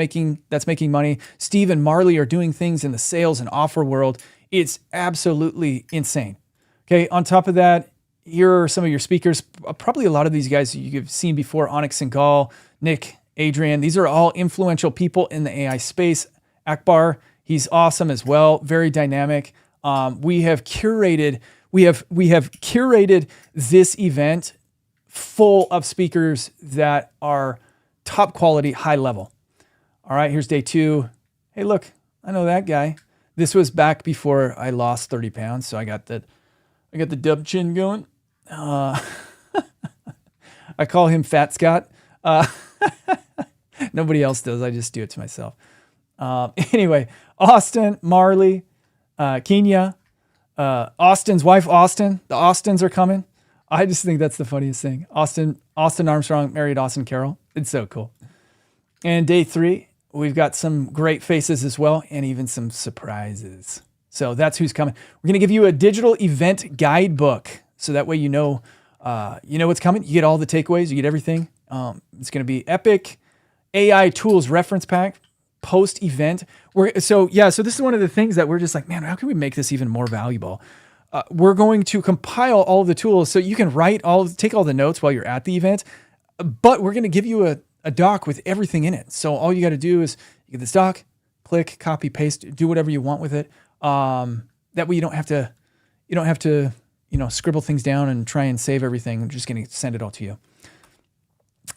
making money. Steve and Marley are doing things in the sales and offer world. It's absolutely insane. Okay. On top of that, here are some of your speakers. Probably a lot of these guys you've seen before: Onyx Singal, Nick, Adrian. These are all influential people in the AI space. Akbar, he's awesome as well. Very dynamic. We have curated this event full of speakers that are top quality, high level. All right, here's day 2. Hey, look, I know that guy. This was back before I lost 30 pounds, so I got the dub chin going. I call him Fat Scott. Nobody else does. I just do it to myself. Anyway, Austin, Marley, Kenya, Austin's wife, Austin. The Austins are coming. I just think that's the funniest thing. Austin Armstrong married Austin Carroll. It's so cool. And day 3, we've got some great faces as well, and even some surprises. So that's who's coming. We're going to give you a digital event guidebook, so that way you know what's coming. You get all the takeaways. You get everything. It's going to be epic. AI tools reference pack, post event. So this is one of the things that we're just like, man, how can we make this even more valuable? We're going to compile all of the tools so you can take all the notes while you're at the event, but we're going to give you a doc with everything in it. So all you got to do is you get this doc, click, copy, paste, do whatever you want with it. That way you don't have to, scribble things down and try and save everything. I'm just going to send it all to you.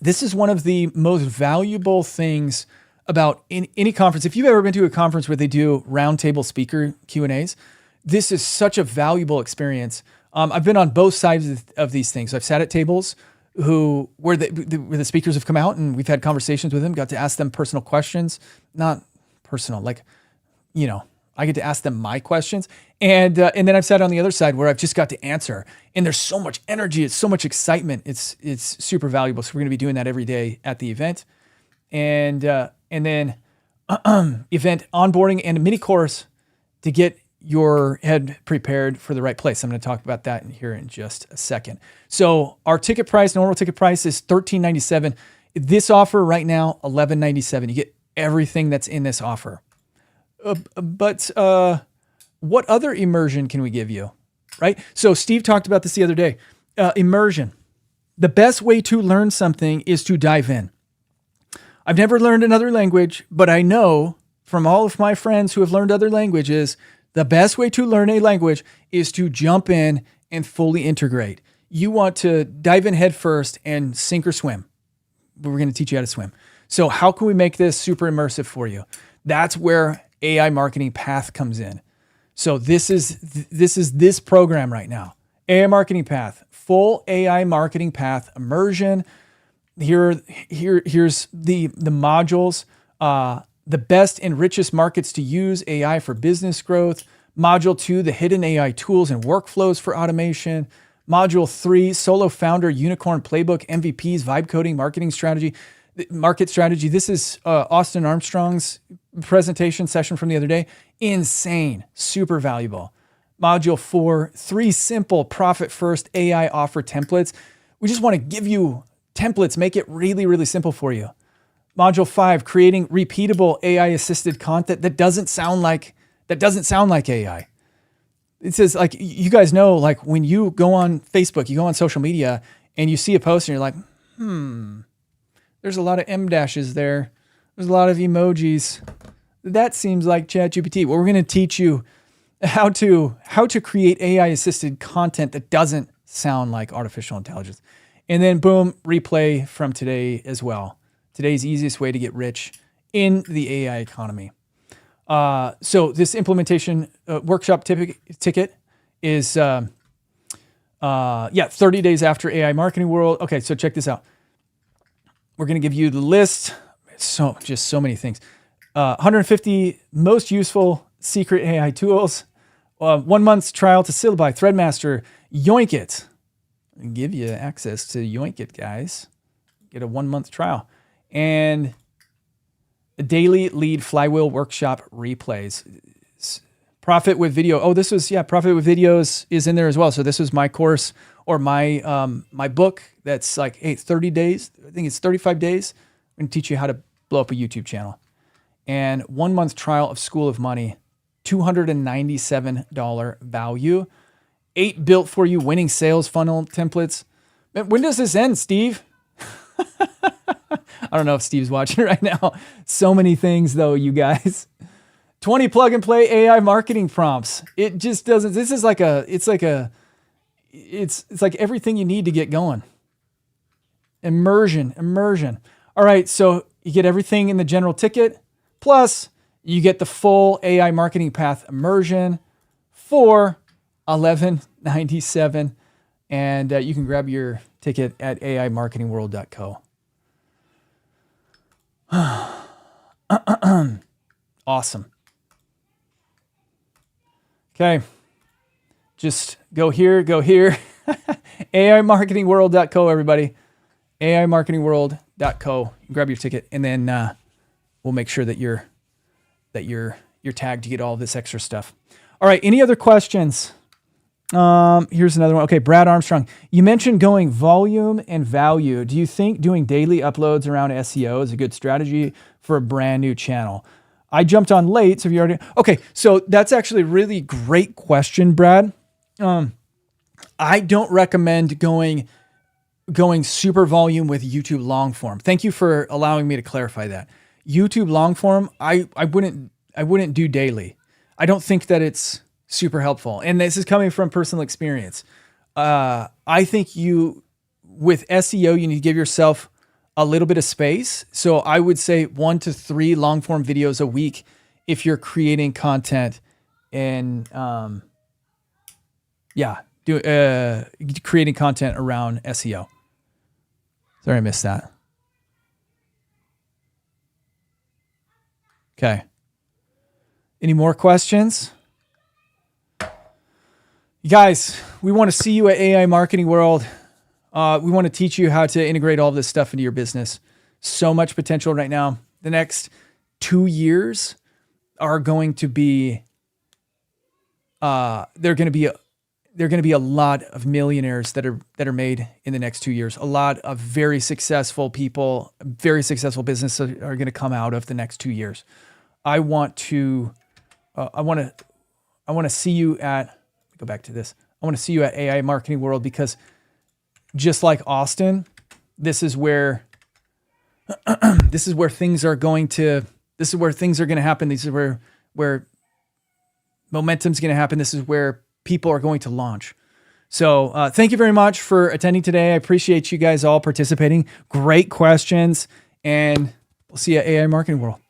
This is one of the most valuable things about any conference. If you've ever been to a conference where they do roundtable speaker Q&As, this is such a valuable experience. I've been on both sides of these things. I've sat at tables where the speakers have come out and we've had conversations with them, got to ask them personal questions, not personal, I get to ask them my questions. And then I've sat on the other side where I've just got to answer. And there's so much energy. It's so much excitement. It's super valuable. So we're going to be doing that every day at the event. And then event onboarding and a mini course to get your head prepared for the right place. I'm going to talk about that here in just a second. So our ticket price, normal ticket price, is $13.97. This offer right now, $11.97. You get everything that's in this offer. But what other immersion can we give you, right? So Steve talked about this the other day. Immersion. The best way to learn something is to dive in. I've never learned another language, but I know from all of my friends who have learned other languages, the best way to learn a language is to jump in and fully integrate. You want to dive in head first and sink or swim. We're going to teach you how to swim. So how can we make this super immersive for you? That's where AI Marketing Path comes in. So this is this program right now. AI Marketing Path, full AI Marketing Path immersion. Here's the modules. The best and richest markets to use AI for business growth. Module 2, the hidden AI tools and workflows for automation. Module 3, solo founder unicorn playbook, MVPs, vibe coding, market strategy. This is Austin Armstrong's presentation session from the other day. Insane, super valuable. Module 4, 3 simple profit first AI offer templates. We just want to give you templates, make it really, really simple for you. Module 5, creating repeatable AI assisted content that doesn't sound like AI. It says, like, you guys know, like when you go on Facebook, you go on social media and you see a post and you're like, there's a lot of M dashes there. There's a lot of emojis. That seems like ChatGPT. Well, we're going to teach you how to create AI assisted content that doesn't sound like artificial intelligence. And then boom, replay from today as well. Today's easiest way to get rich in the AI economy. So this implementation workshop ticket is 30 days after AI Marketing World. Okay, so check this out. We're going to give you the list. Just so many things. 150 most useful secret AI tools. 1 month's trial to Syllabi, Threadmaster, Yoink It. Give you access to Yoink It, guys. Get a 1 month trial. And a daily lead flywheel workshop replays. Profit with video. Oh, this was, Profit with Videos is in there as well. So this was my course or my my book that's like, hey, 30 days. I think it's 35 days. I'm going to teach you how to blow up a YouTube channel. And 1 month trial of School of Money, $297 value. 8 built for you winning sales funnel templates. When does this end, Steve? I don't know if Steve's watching right now. So many things though, you guys. 20 plug and play AI marketing prompts. It just doesn't, it's like everything you need to get going. Immersion. All right. So you get everything in the general ticket, plus you get the full AI marketing path immersion for $11.97. And you can grab your ticket at aimarketingworld.co. Awesome. Okay. Just go here. aimarketingworld.co, everybody. aimarketingworld.co. Grab your ticket, and then we'll make sure that you're tagged to get all this extra stuff. All right. Any other questions? Here's another one. Okay. Brad Armstrong, you mentioned going volume and value. Do you think doing daily uploads around SEO is a good strategy for a brand new channel? I jumped on late. So if you already, okay. So that's actually a really great question, Brad. I don't recommend going super volume with YouTube long form. Thank you for allowing me to clarify that. YouTube long form, I wouldn't do daily. I don't think that it's super helpful. And this is coming from personal experience. I think with SEO, you need to give yourself a little bit of space. So I would say 1 to 3 long form videos a week if you're creating content and creating content around SEO. Sorry, I missed that. Okay. Any more questions? You guys, we want to see you at AI Marketing World. We want to teach you how to integrate all this stuff into your business. So much potential right now. The next 2 years are going to be, they're going to be a lot of millionaires that are made in the next 2 years. A lot of very successful people, very successful businesses are going to come out of the next 2 years. I want to see you at, go back to this. I want to see you at AI Marketing World because just like Austin, this is where things are going to happen. This is where momentum's going to happen. This is where people are going to launch. So thank you very much for attending today. I appreciate you guys all participating. Great questions, and we'll see you at AI Marketing World.